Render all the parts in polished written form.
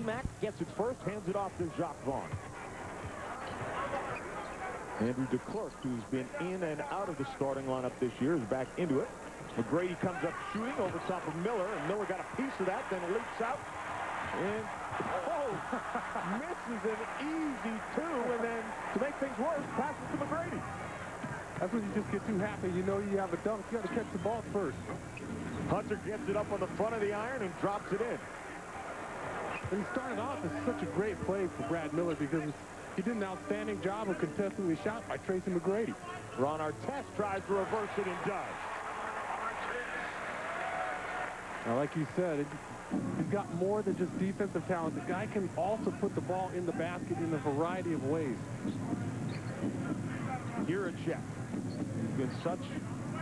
T-Mac gets it first, hands it off to Jacques Vaughn. Andrew DeClercq, who's been in and out of the starting lineup this year, is back into it. McGrady comes up shooting over top of Miller, and Miller got a piece of that, then leaps out. And, misses an easy two, and then, to make things worse, passes to McGrady. That's when you just get too happy. You know you have a dunk. You got to catch the ball first. Hunter gets it up on the front of the iron and drops it in. And he started off as such a great play for Brad Miller because he did an outstanding job of contesting the shot by Tracy McGrady. Ron Artest tries to reverse it and does. Now, like you said, he's got more than just defensive talent. The guy can also put the ball in the basket in a variety of ways. Here a check. He's been such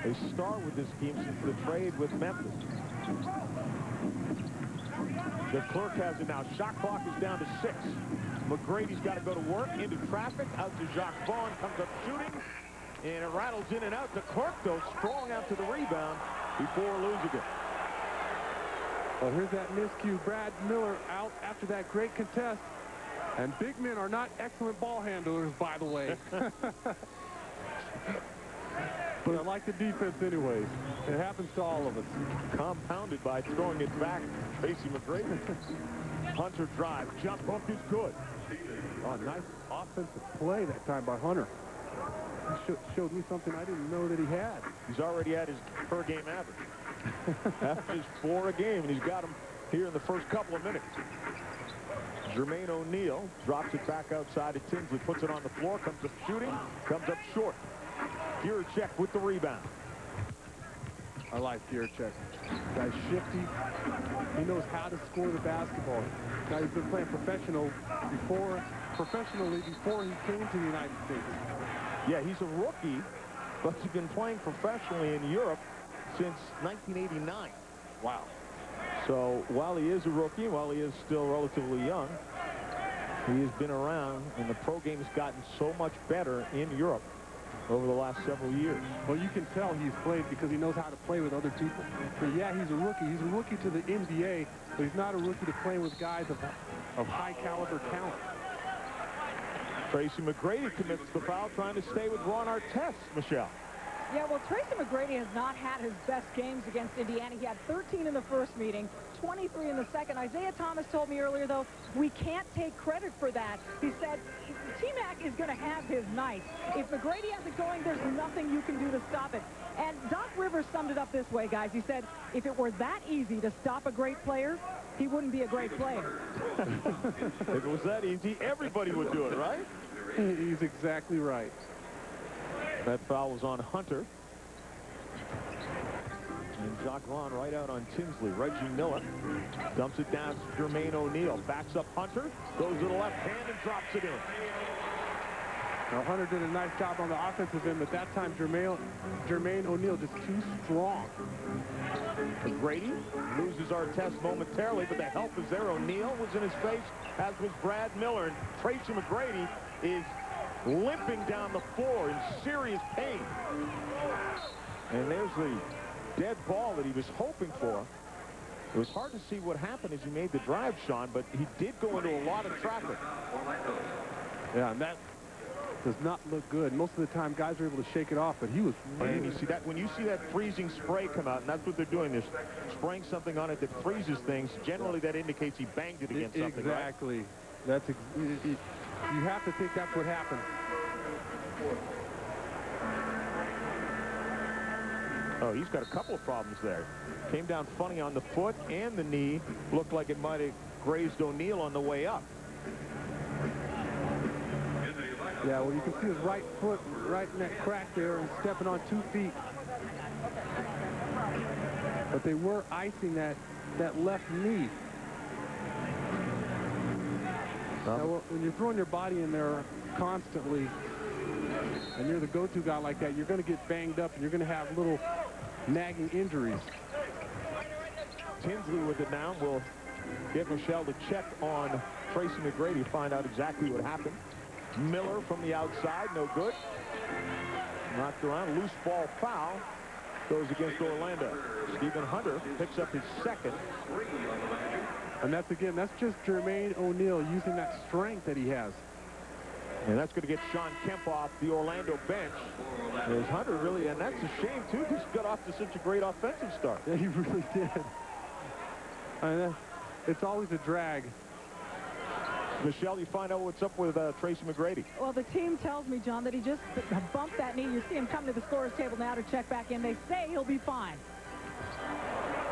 a star with this team since the trade with Memphis. DeClercq has it now. Shot clock is down to 6. McGrady's got to go to work, into traffic, out to Jacques Vaughn, comes up shooting, and it rattles in and out. DeClercq, though, strong out to the rebound before losing it. Well, here's that miscue. Brad Miller out after that great contest. And big men are not excellent ball handlers, by the way. But I like the defense anyways. It happens to all of us. Compounded by throwing it back, Tracy McGrady. Hunter drive, jump bump is good. Oh, nice offensive play that time by Hunter. He showed me something I didn't know that he had. He's already at his per-game average. After his 4 a game, and he's got him here in the first couple of minutes. Jermaine O'Neal drops it back outside to Tinsley, puts it on the floor, comes up shooting, comes up short. Gierczek with the rebound. I like Gierczek. Guy's shifty. He knows how to score the basketball. Now, he's been playing professionally before he came to the United States. Yeah, he's a rookie, but he's been playing professionally in Europe since 1989. Wow. So while he is a rookie, while he is still relatively young, he has been around, and the pro game has gotten so much better in Europe over the last several years. Well, you can tell he's played because he knows how to play with other people. But yeah, he's a rookie. He's a rookie to the NBA, but he's not a rookie to play with guys of high caliber talent. Tracy McGrady commits the foul, trying to stay with Ron Artest, Michelle. Yeah, well, Tracy McGrady has not had his best games against Indiana. He had 13 in the first meeting, 23 in the second. Isaiah Thomas told me earlier, though, we can't take credit for that. He said T-Mac is going to have his night. If McGrady has it going, there's nothing you can do to stop it. And Doc Rivers summed it up this way, guys. He said, if it were that easy to stop a great player, he wouldn't be a great player. If it was that easy, everybody would do it, right? He's exactly right. That foul was on Hunter. And Jacques Vaughn right out on Tinsley. Reggie Miller dumps it down to Jermaine O'Neal. Backs up Hunter. Goes to the left hand and drops it in. Now, Hunter did a nice job on the offensive end, but that time Jermaine O'Neal just too strong. McGrady loses Artest momentarily, but the help is there. O'Neal was in his face, as was Brad Miller. And Tracy McGrady is limping down the floor in serious pain. And there's the dead ball that he was hoping for. It was hard to see what happened as he made the drive, Sean, but he did go into a lot of traffic. Yeah, and that does not look good. Most of the time, guys are able to shake it off, but he was... And you see that, when you see that freezing spray come out, and that's what they're doing, they're spraying something on it that freezes things, generally that indicates he banged it against something, exactly. Right? That's you have to think that's what happened. Oh, he's got a couple of problems there. Came down funny on the foot and the knee. Looked like it might have grazed O'Neal on the way up. Yeah, well, you can see his right foot right in that crack there and stepping on 2 feet. But they were icing that left knee. Now, when you're throwing your body in there constantly and you're the go-to guy like that, you're going to get banged up and you're going to have little nagging injuries. Tinsley with it now. We'll get Michelle to check on Tracy McGrady to find out exactly what happened. Miller from the outside, no good. Knocked around, loose ball foul. Goes against Orlando. Stephen Hunter picks up his second. And that's just Jermaine O'Neal using that strength that he has. And that's going to get Sean Kemp off the Orlando bench. There's Hunter really, and that's a shame, too, because he got off to such a great offensive start. Yeah, he really did. It's always a drag. Michelle, you find out what's up with Tracy Mcgrady. Well, the team tells me, John, that he just bumped that knee. You see him come to the scorer's table now to check back in. They say he'll be fine.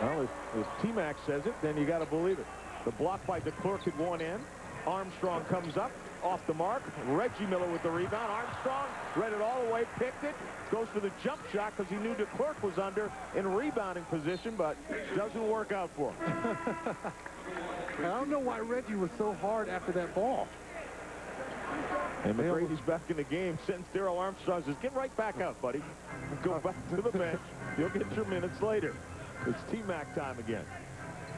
Well, if T-Mac says it, then you got to believe it. The block by DeClerc at one end. Armstrong comes up, off the mark. Reggie Miller with the rebound. Armstrong read it all the way, picked it, goes for the jump shot because he knew DeClerc was under in rebounding position, but doesn't work out for him. I don't know why Reggie was so hard after that ball. And McGrady's back in the game. Sends Darrell Armstrong, says, get right back out, buddy. Go back to the bench. You'll get your minutes later. It's T-Mac time again.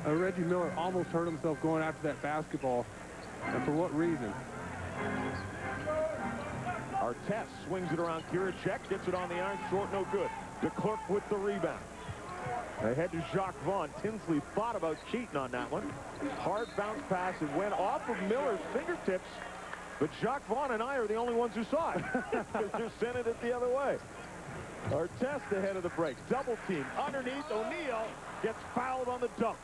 Reggie Miller almost hurt himself going after that basketball. And for what reason? Artest swings it around Giricek, gets it on the iron, short, no good. DeClerc with the rebound. Ahead to Jacques Vaughn. Tinsley thought about cheating on that one. Hard bounce pass. It went off of Miller's fingertips, but Jacques Vaughn and I are the only ones who saw it because they're sending it the other way. Artest ahead of the break. Double team underneath. O'Neal gets fouled on the dunk.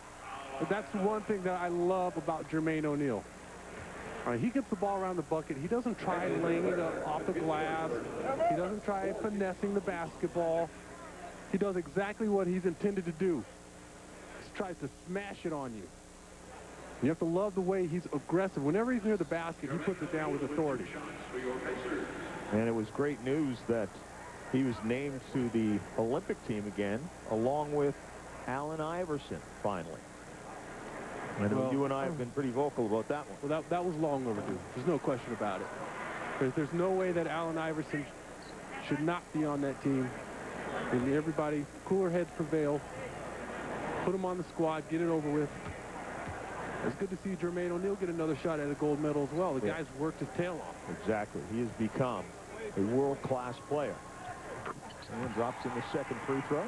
But that's the one thing that I love about Jermaine O'Neal. He gets the ball around the bucket. He doesn't try laying it up off the glass. He doesn't try finessing the basketball. He does exactly what he's intended to do. He tries to smash it on you. You have to love the way he's aggressive. Whenever he's near the basket, he puts it down with authority. And it was great news that he was named to the Olympic team again, along with Allen Iverson, finally. I know you and I have been pretty vocal about that one. Well, that was long overdue. There's no question about it. There's no way that Allen Iverson should not be on that team. And everybody, cooler heads prevail. Put him on the squad, get it over with. It's good to see Jermaine O'Neal get another shot at a gold medal as well. The guy's worked his tail off. Exactly. He has become a world-class player. And drops in the second free throw.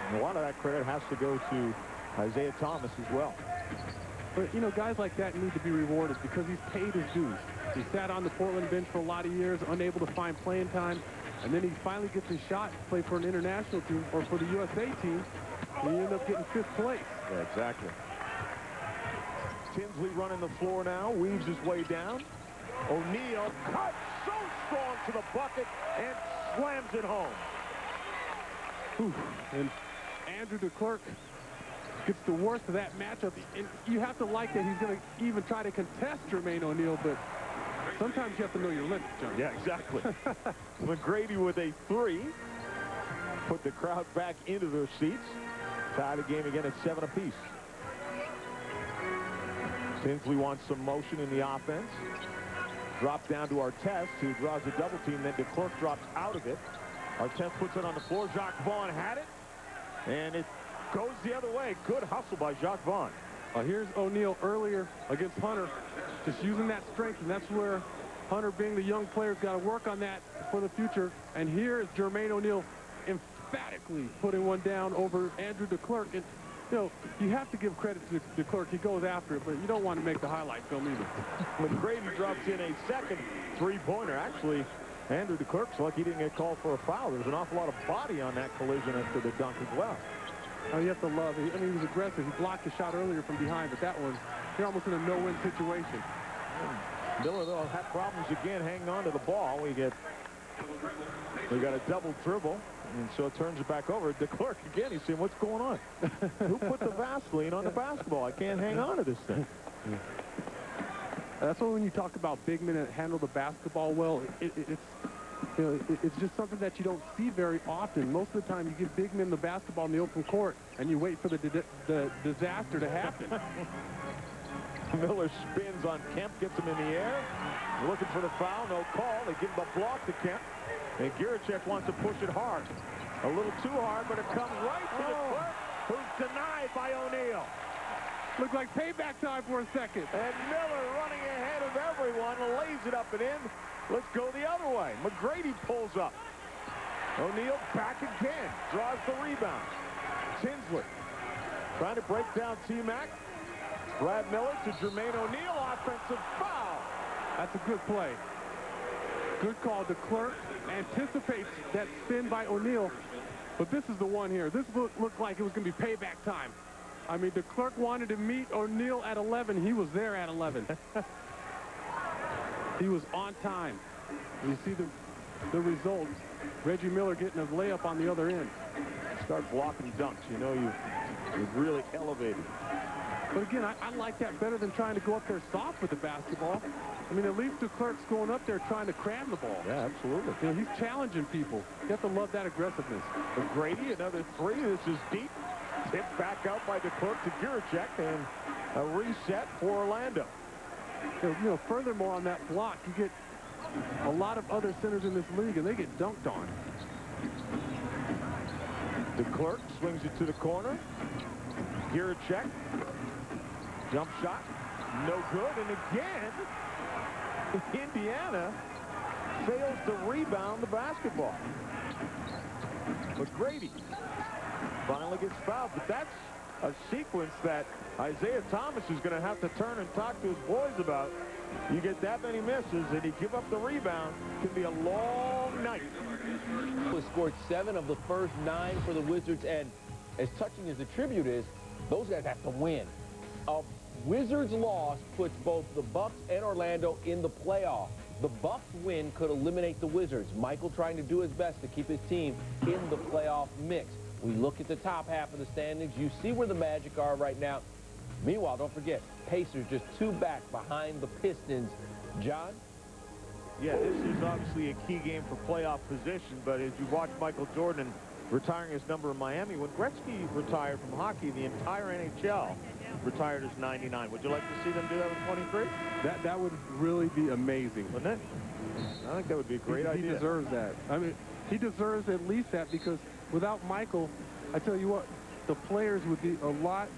And a lot of that credit has to go to Isaiah Thomas as well. But, you know, guys like that need to be rewarded because he's paid his dues. He sat on the Portland bench for a lot of years, unable to find playing time. And then he finally gets his shot to play for an international team or for the USA team. And he ended up getting 5th place. Yeah, exactly. Tinsley running the floor now, weaves his way down. O'Neal cuts so strong to the bucket and slams it home. Whew. And Andrew DeClerc gets the worst of that matchup. And you have to like that he's going to even try to contest Jermaine O'Neal, but sometimes you have to know your limits, John. Yeah, exactly. Mcgrady with a 3. Put the crowd back into their seats. Tie the game again at 7 apiece. Tinsley wants some motion in the offense. Drop down to Artest, who draws a double team. Then DeClerc drops out of it. Artest puts it on the floor. Jacques Vaughn had it. And it goes the other way. Good hustle by Jacques Vaughn. Here's O'Neal earlier against Hunter. Just using that strength, and that's where Hunter, being the young player, has got to work on that for the future. And here is Jermaine O'Neal emphatically putting one down over Andrew DeClerc. And, you know, you have to give credit to DeClerc. He goes after it, but you don't want to make the highlight film either. Mcgrady drops in a second three-pointer. Actually, Andrew DeClerc's lucky he didn't get called for a foul. There's an awful lot of body on that collision after the dunk as well. Oh, you have to love it. I mean, he was aggressive. He blocked the shot earlier from behind, but that one, you're almost in a no-win situation. Miller, though, had problems again hanging on to the ball. We got a double dribble, and so it turns it back over. DeClerc again, he's saying, what's going on? Who put the Vaseline on the basketball? I can't hang on to this thing. That's why when you talk about big men that handle the basketball well, it's just something that you don't see very often. Most of the time, you give big men the basketball in the open court, and you wait for the disaster to happen. Miller spins on Kemp, gets him in the air. Looking for the foul, no call. They give the block to Kemp. And Giricek wants to push it hard. A little too hard, but it comes right to the clerk, who's denied by O'Neal. Looked like payback time for a second. And Miller running ahead of everyone, lays it up and in. Let's go the other way. Mcgrady pulls up. O'Neal back again, draws the rebound. Tinsley trying to break down T-Mac. Brad Miller to Jermaine O'Neal, offensive foul. That's a good play. Good call. DeClerc anticipates that spin by O'Neal, but this is the one here. This looked like it was going to be payback time. I mean, DeClerc wanted to meet O'Neal at 11. He was there at 11. He was on time. You see the results. Reggie Miller getting a layup on the other end. Start blocking dunks. You know you've really elevated. But again, I like that better than trying to go up there soft with the basketball. I mean, at least DeClerc's going up there trying to cram the ball. Yeah, absolutely. You know, he's challenging people. You have to love that aggressiveness. Mcgrady, another three. This is deep. Tipped back out by DeClerc to Juracek, and a reset for Orlando. You know, furthermore, on that block, you get a lot of other centers in this league, and they get dunked on. DeClerc swings it to the corner. Juracek. Jump shot. No good. And again, Indiana fails to rebound the basketball. Mcgrady finally gets fouled, but that's a sequence that Isaiah Thomas is going to have to turn and talk to his boys about. You get that many misses and you give up the rebound, it can be a long night. He scored 7 of the first 9 for the Wizards, and as touching as the tribute is, those guys have to win. A Wizards loss puts both the Bucks and Orlando in the playoff. The Bucks win could eliminate the Wizards. Michael trying to do his best to keep his team in the playoff mix. We look at the top half of the standings. You see where the Magic are right now. Meanwhile, don't forget, Pacers just 2 back behind the Pistons. John? Yeah, this is obviously a key game for playoff position, but as you watch Michael Jordan retiring his number in Miami, when Gretzky retired from hockey, the entire NHL retired as 99. Would you like to see them do that with 23? That would really be amazing. Wouldn't it? I think that would be a great idea. He deserves that. I mean, he deserves at least that, because without Michael, I tell you what, the players would be a lot.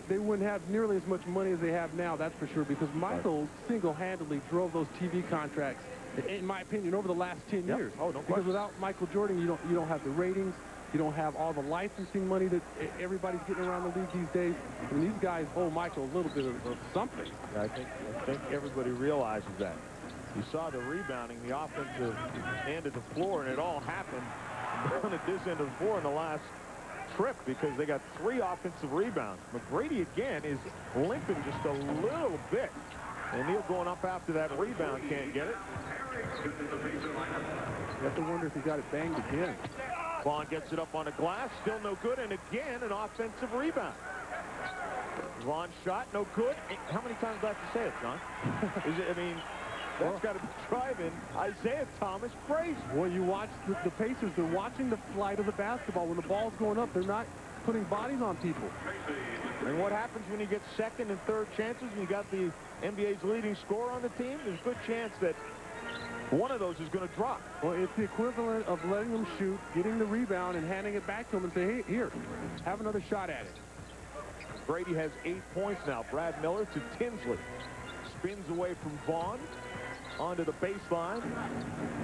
They wouldn't have nearly as much money as they have now, that's for sure, because Michael single-handedly drove those TV contracts, in my opinion, over the last 10 years. Oh, no because question. without Michael Jordan, you don't have the ratings, you don't have all the licensing money that everybody's getting around the league these days. And these guys owe Michael a little bit of something. I think everybody realizes that. You saw the rebounding, the offensive end of the floor, and it all happened down at this end of the floor in the last trip, because they got 3 offensive rebounds. Mcgrady again is limping just a little bit. And Neal going up after that rebound, can't get it. You have to wonder if he got it banged again. Vaughn gets it up on the glass, still no good, and again an offensive rebound. Vaughn's shot, no good. How many times do I have to say it, John? I mean, that's got to be driving Isaiah Thomas crazy. Well, you watch the Pacers, they're watching the flight of the basketball. When the ball's going up, they're not putting bodies on people. And what happens when you get second and third chances and you got the NBA's leading scorer on the team? There's a good chance that one of those is going to drop. Well, it's the equivalent of letting them shoot, getting the rebound, and handing it back to them and say, hey, here, have another shot at it. Brady has 8 points now. Brad Miller to Tinsley. Spins away from Vaughn onto the baseline.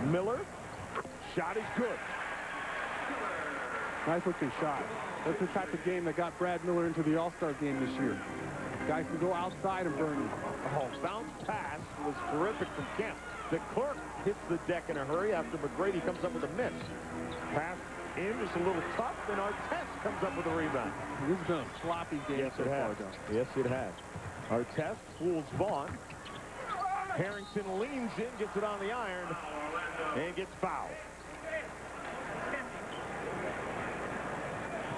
Miller. Shot is good. Nice looking shot. That's the type of game that got Brad Miller into the All-Star game this year. Guys can go outside and burn you. Oh, bounce pass was terrific from Kemp. DeClerc hits the deck in a hurry after Mcgrady comes up with a miss. Pass in, just a little tough, and Artest comes up with a rebound. This has been a sloppy game. Yes, so it has. far, Yes, it has. Artest fools Vaughn. Harrington leans in, gets it on the iron, and gets fouled.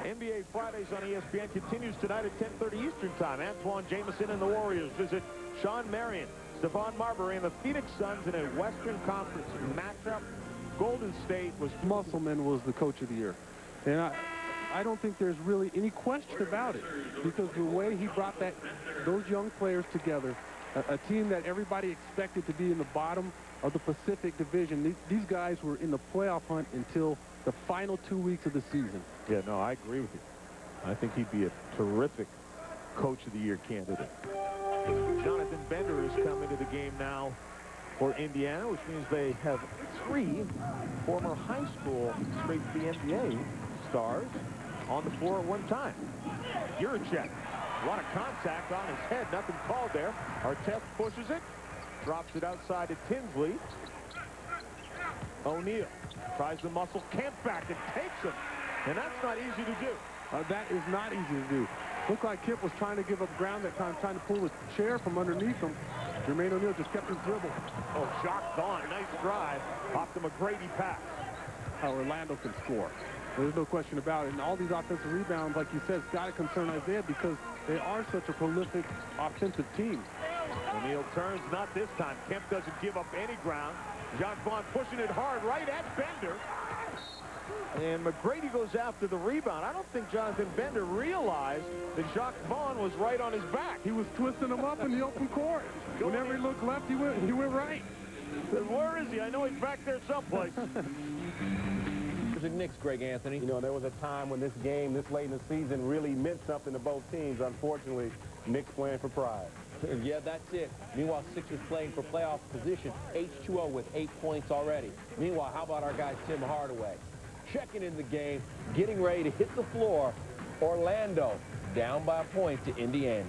NBA Fridays on ESPN continues tonight at 10:30 Eastern Time. Antoine Jameson and the Warriors visit Sean Marion, Stephon Marbury, and the Phoenix Suns in a Western Conference matchup. Golden State was... Musselman was the coach of the year. And I don't think there's really any question about it, because the way he brought those young players together, a team that everybody expected to be in the bottom of the Pacific Division, these guys were in the playoff hunt until the final 2 weeks of the season. Yeah, no, I agree with you. I think he'd be a terrific Coach of the Year candidate. Jonathan Bender has come into the game now for Indiana, which means they have 3 former high school straight to the NBA stars on the floor at one time. Juracek A lot of contact on his head. Nothing called there. Artest pushes it. Drops it outside to Tinsley. O'Neal tries to muscle Kemp back and takes him. And that's not easy to do. That is not easy to do. Looked like Kemp was trying to give up ground that time, trying to pull the chair from underneath him. Jermaine O'Neal just kept his dribble. Oh, Jacques Vaughn, nice drive off the Mcgrady pass. How Orlando can score. There's no question about it. And all these offensive rebounds, like you said, it's got to concern Isaiah because they are such a prolific offensive team. O'Neal turns, not this time. Kemp doesn't give up any ground. Jacques Vaughn pushing it hard right at Bender. And Mcgrady goes after the rebound. I don't think Jonathan Bender realized that Jacques Vaughn was right on his back. He was twisting him up in the open court. Whenever he looked left, he went right. Where is he? I know he's back there someplace. The Knicks, Greg Anthony. You know, there was a time when this game, this late in the season, really meant something to both teams. Unfortunately, Knicks playing for pride. Yeah, that's it. Meanwhile, Sixers playing for playoff position. H2O with 8 points already. Meanwhile, how about our guy Tim Hardaway? Checking in the game, getting ready to hit the floor. Orlando down by a point to Indiana.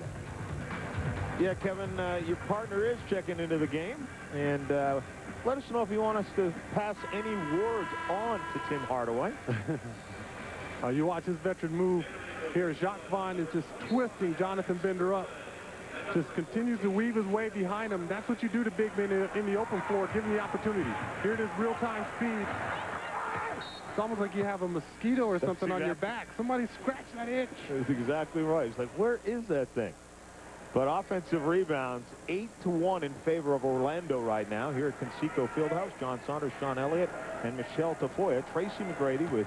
Yeah, Kevin, your partner is checking into the game. And let us know if you want us to pass any words on to Tim Hardaway. You watch his veteran move here. Jacques Vaughn is just twisting Jonathan Bender up. Just continues to weave his way behind him. That's what you do to big men in the open floor. Give him the opportunity. Here it is, real-time speed. It's almost like you have a mosquito or something on your back. Somebody scratch that itch. That's exactly right. It's like, where is that thing? But offensive rebounds, 8-1 in favor of Orlando right now. Here at Conseco Fieldhouse, John Saunders, Sean Elliott, and Michelle Tafoya. Tracy Mcgrady with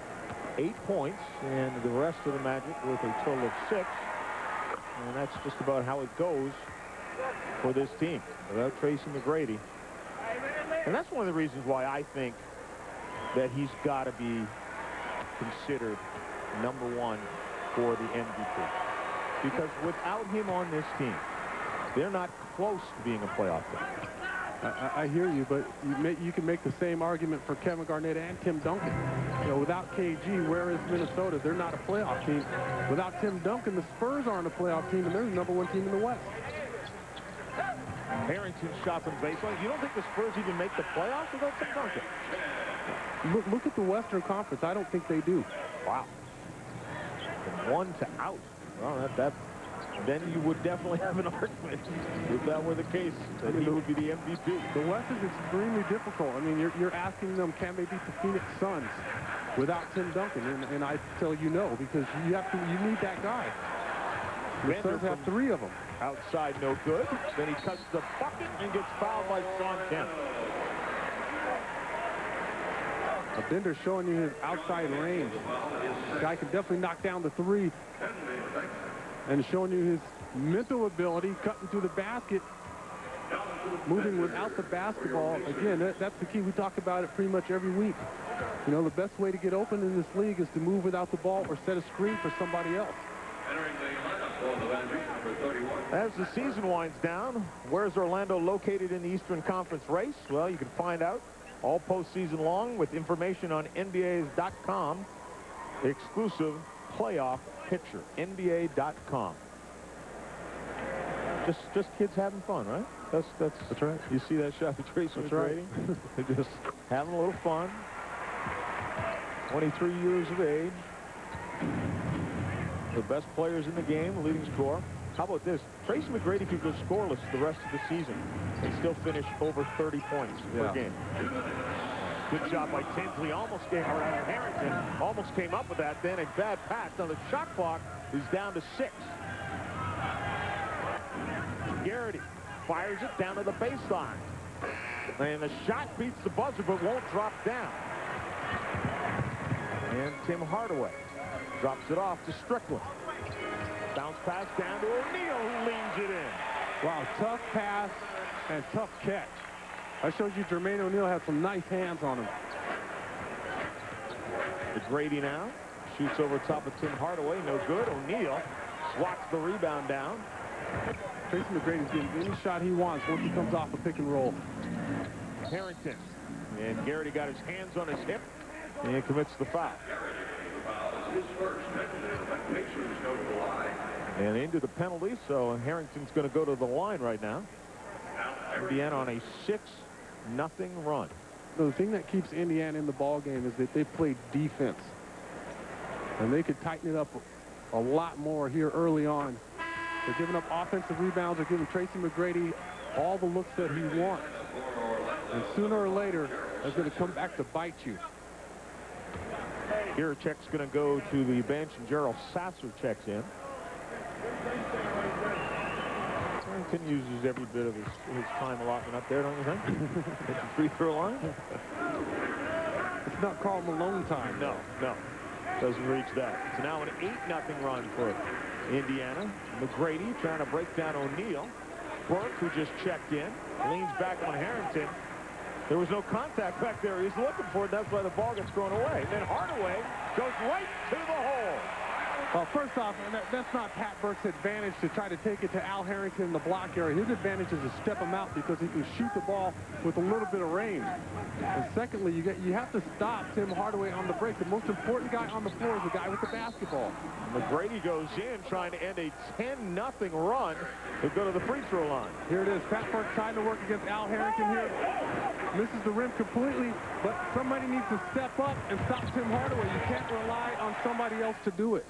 8 points, and the rest of the Magic with a total of 6. And that's just about how it goes for this team without Tracy Mcgrady. And that's one of the reasons why I think that he's got to be considered #1 for the MVP. Because without him on this team, they're not close to being a playoff team. I hear you, but you can make the same argument for Kevin Garnett and Tim Duncan. You know, without KG, where is Minnesota? They're not a playoff team. Without Tim Duncan, the Spurs aren't a playoff team, and they're the #1 team in the West. Harrington shot from baseline. You don't think the Spurs even make the playoffs without Tim Duncan? Look at the Western Conference. I don't think they do. Wow. From 1 to out. Well, then you would definitely have an argument if that were the case, that he would be the MVP. The West is extremely difficult. I mean, you're asking them, can they beat the Phoenix Suns without Tim Duncan? And I tell you no, because you need that guy. The Suns have 3 of them. Outside, no good. Then he cuts the bucket and gets fouled by Sean Kemp. Bender showing you his outside range. The guy can definitely knock down the 3. And showing you his mental ability, cutting through the basket, moving without the basketball. Again, that's the key. We talk about it pretty much every week. You know, the best way to get open in this league is to move without the ball or set a screen for somebody else. As the season winds down, where's Orlando located in the Eastern Conference race? Well, you can find out all postseason long with information on NBA's.com. Exclusive playoff picture, NBA.com. Just kids having fun, right? That's right. You see that shot that Tracy was right. They're just having a little fun. 23 years of age. The best players in the game, the leading scorer. How about this? Tracy Mcgrady could go scoreless the rest of the season and still finish over 30 points per game. Good job by Tinsley. Almost came around. Harrington almost came up with that. Then a bad pass. Now the shot clock is down to 6. Mcgrady fires it down to the baseline. And the shot beats the buzzer but won't drop down. And Tim Hardaway drops it off to Strickland. Bounce pass down to O'Neal, who leans it in. Wow, tough pass and tough catch. I showed you Jermaine O'Neal had some nice hands on him. Mcgrady now shoots over top of Tim Hardaway. No good. O'Neal swats the rebound down. Tracy McGrady's getting any shot he wants once he comes off a pick and roll. Harrington. And Garrity got his hands on his hip and commits the foul. And into the penalty, so Harrington's going to go to the line right now. Indiana on a 6-0 run. The thing that keeps Indiana in the ball game is that they play defense. And they could tighten it up a lot more here early on. They're giving up offensive rebounds. They're giving Tracy Mcgrady all the looks that he wants. And sooner or later, that's going to come back to bite you. Irachek's going to go to the bench, and Gerald Sasser checks in. Harrington uses every bit of his time allotment up there, don't you think? At the free throw line? It's not called Malone time. No. Doesn't reach that. It's now an 8-0 run for Indiana. Mcgrady trying to break down O'Neal. Burke, who just checked in, leans back on Harrington. There was no contact back there. He's looking for it. That's why the ball gets thrown away. And then Hardaway goes right to the hole. Well, first off, that's not Pat Burke's advantage to try to take it to Al Harrington in the block area. His advantage is to step him out because he can shoot the ball with a little bit of range. And secondly, you have to stop Tim Hardaway on the break. The most important guy on the floor is the guy with the basketball. Mcgrady goes in trying to end a 10-0 run to go to the free throw line. Here it is. Pat Burke trying to work against Al Harrington here. Misses the rim completely, but somebody needs to step up and stop Tim Hardaway. You can't rely on somebody else to do it.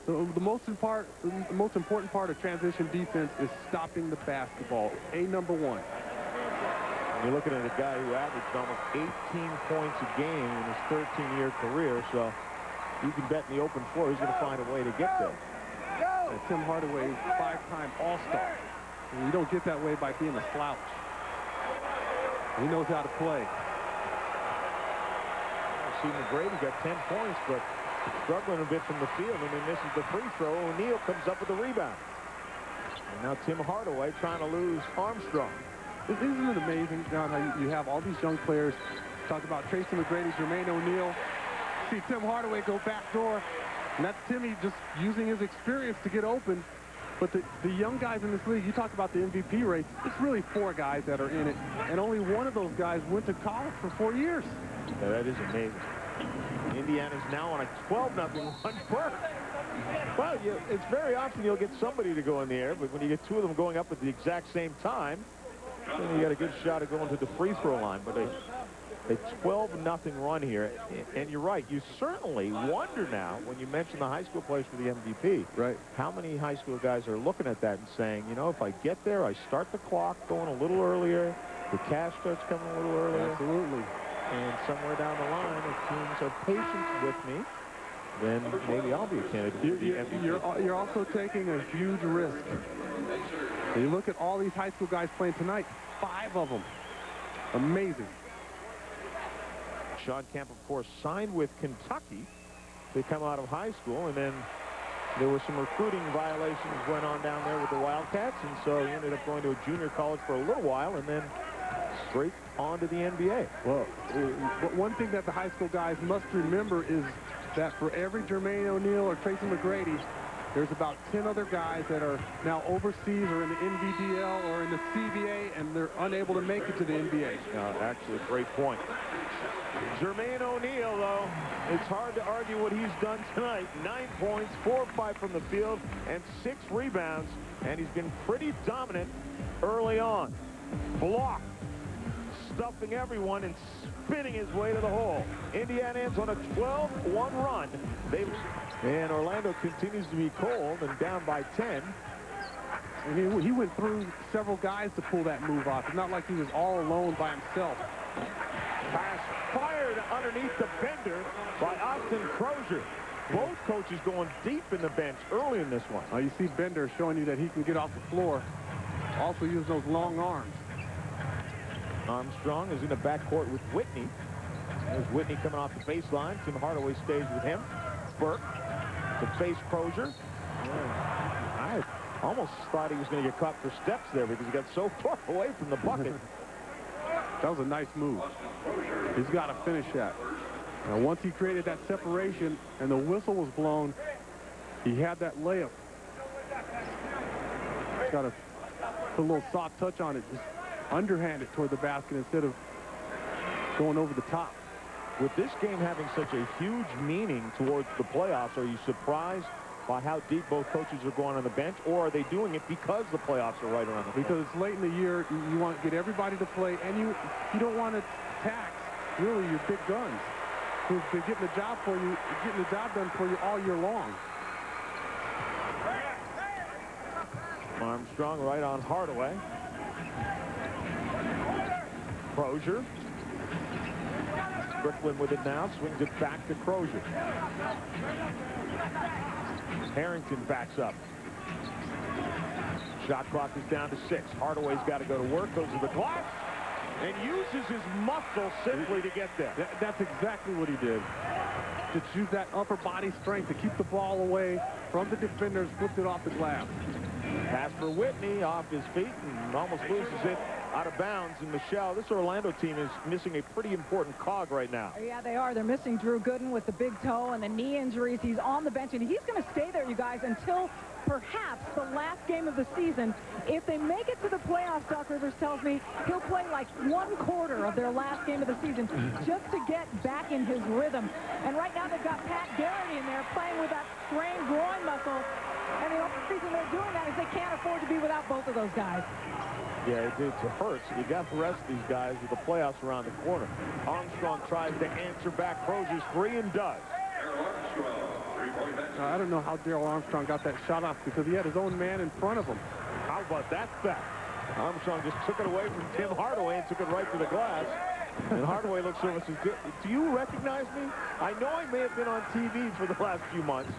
The most important part of transition defense is stopping the basketball. #1. You're looking at a guy who averaged almost 18 points a game in his 13-year career, so you can bet in the open floor he's going to find a way to get there. Tim Hardaway, 5-time All-Star. You don't get that way by being a slouch. He knows how to play. See, Mcgrady got 10 points, but struggling a bit from the field, and he misses the free throw. O'Neal comes up with the rebound. And now Tim Hardaway trying to lose Armstrong. Isn't it amazing, John, how you have all these young players talk about Tracy McGrady, Jermaine O'Neal. See Tim Hardaway go back door, and that's Timmy just using his experience to get open. But the young guys in this league, you talk about the MVP race, it's really 4 guys that are in it, and only one of those guys went to college for 4 years. Yeah, that is amazing. Indiana's now on a 12-0 run. Burke. Well, it's very often you'll get somebody to go in the air, but when you get 2 of them going up at the exact same time, then you got a good shot of going to the free throw line. But a 12-0 run here, and you're right. You certainly wonder now when you mention the high school players for the MVP. Right. How many high school guys are looking at that and saying, you know, if I get there, I start the clock going a little earlier, the cash starts coming a little earlier. Absolutely. And somewhere down the line, if teams are patient with me, then maybe I'll be a candidate. You're also taking a huge risk. And you look at all these high school guys playing tonight, 5 of them. Amazing. Sean Kemp, of course, signed with Kentucky to come out of high school, and then there were some recruiting violations going on down there with the Wildcats, and so he ended up going to a junior college for a little while, and then straight on to the NBA. Well, one thing that the high school guys must remember is that for every Jermaine O'Neal or Tracy McGrady, there's about 10 other guys that are now overseas or in the NBDL or in the CBA, and they're unable to make it to the NBA. Actually, a great point. Jermaine O'Neal, though, it's hard to argue what he's done tonight. 9 points, 4 of 5 from the field, and 6 rebounds, and he's been pretty dominant early on. Blocked, stuffing everyone, and spinning his way to the hole. Indiana ends on a 12-1 run. And Orlando continues to be cold and down by 10. And he went through several guys to pull that move off. It's not like he was all alone by himself. Pass fired underneath the bender by Austin Crozier. Both coaches going deep in the bench early in this one. You see Bender showing you that he can get off the floor. Also use those long arms. Armstrong is in the backcourt with Whitney. There's Whitney coming off the baseline. Tim Hardaway stays with him. Burke to face Crozier. I almost thought he was going to get caught for steps there because he got so far away from the bucket. That was a nice move. He's got to finish that. Now, once he created that separation and the whistle was blown, he had that layup. He's got to put a little soft touch on it. Just underhand it toward the basket instead of going over the top. With this game having such a huge meaning towards the playoffs, are you surprised by how deep both coaches are going on the bench, or are they doing it because the playoffs are right around the corner? Because it's late in the year, you want to get everybody to play, and you don't want to tax, really, your big guns who've been getting the job done for you all year long. Armstrong right on Hardaway. Crozier. Strickland with it now, swings it back to Crozier. Harrington backs up. Shot clock is down to 6. Hardaway's got to go to work, goes to the glass, and uses his muscle simply to get there. That's exactly what he did. Just use that upper body strength to keep the ball away from the defenders, flipped it off the glass. Pass for Whitney off his feet and almost loses it out of bounds. And Michelle, this Orlando team is missing a pretty important cog right now. Yeah, they are. They're missing Drew Gooden with the big toe and the knee injuries. He's on the bench, and he's going to stay there, you guys, until perhaps the last game of the season. If they make it to the playoffs, Doc Rivers tells me he'll play like 1/4 of their last game of the season just to get back in his rhythm. And right now they've got Pat Garrity in there playing with that strained groin muscle. And the only reason they're doing that is they can't afford to be without both of those guys. Yeah, it hurts. You got the rest of these guys with the playoffs around the corner. Armstrong tries to answer back Crozier's three and does. I don't know how Darrell Armstrong got that shot off because he had his own man in front of him. How about that theft? Armstrong just took it away from Tim Hardaway and took it right to the glass. And Hardaway looks over and says, do you recognize me? I know I may have been on TV for the last few months,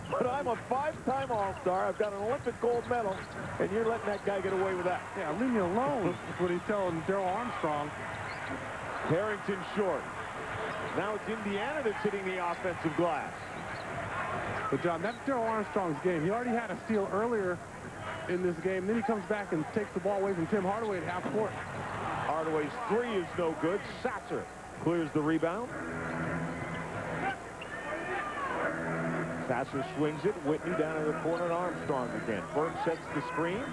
but I'm a 5-time All-Star. I've got an Olympic gold medal, and you're letting that guy get away with that. Yeah, leave me alone, is what he's telling Darrell Armstrong. Harrington short. Now it's Indiana that's hitting the offensive glass. But, John, that's Darrell Armstrong's game. He already had a steal earlier in this game. Then he comes back and takes the ball away from Tim Hardaway at half court. Hardaway's three is no good. Sasser clears the rebound. Sasser swings it. Whitney down in the corner and Armstrong again. Burke sets the screen.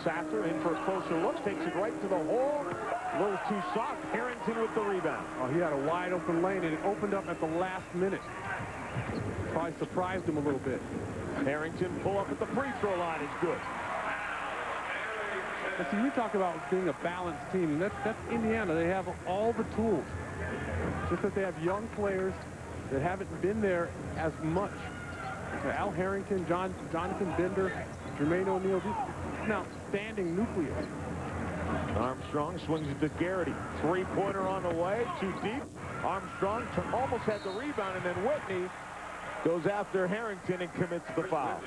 Sasser in for a closer look. Takes it right to the hole. A little too soft. Harrington with the rebound. Oh, he had a wide open lane, and it opened up at the last minute. Probably surprised him a little bit. Harrington pull up at the free throw line is good. But see, we talk about being a balanced team. That's Indiana. They have all the tools. Just that they have young players that haven't been there as much. Al Harrington, Jonathan Bender, Jermaine O'Neal, an outstanding nucleus. Armstrong swings it to Garrity. Three-pointer on the way. Too deep. Armstrong almost had the rebound, and then Whitney goes after Harrington and commits the foul.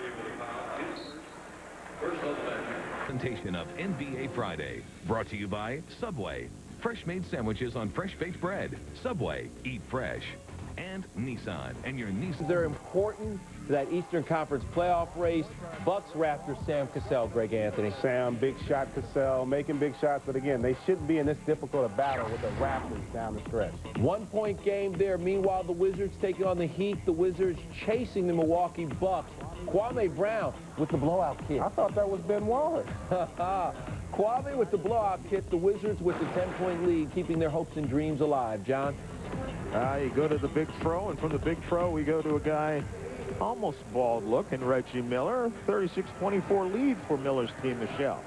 Presentation of NBA Friday, brought to you by Subway. Fresh-made sandwiches on fresh-baked bread. Subway, eat fresh. And Nissan, and your Nissan. They're important to that Eastern Conference playoff race. Bucks, Raptors, Sam Cassell, Greg Anthony. Sam, big shot Cassell, making big shots, but again, they shouldn't be in this difficult a battle with the Raptors down the stretch. 1-point game there. Meanwhile, the Wizards taking on the Heat. The Wizards chasing the Milwaukee Bucks. Kwame Brown with the blowout kick. I thought that was Ben Wallace. Kwame with the blowout kick. The Wizards with the 10-point lead, keeping their hopes and dreams alive. John? You go to the big throw, and from the big throw, we go to a guy almost bald looking, Reggie Miller. 36-24 lead for Miller's team, Michelle.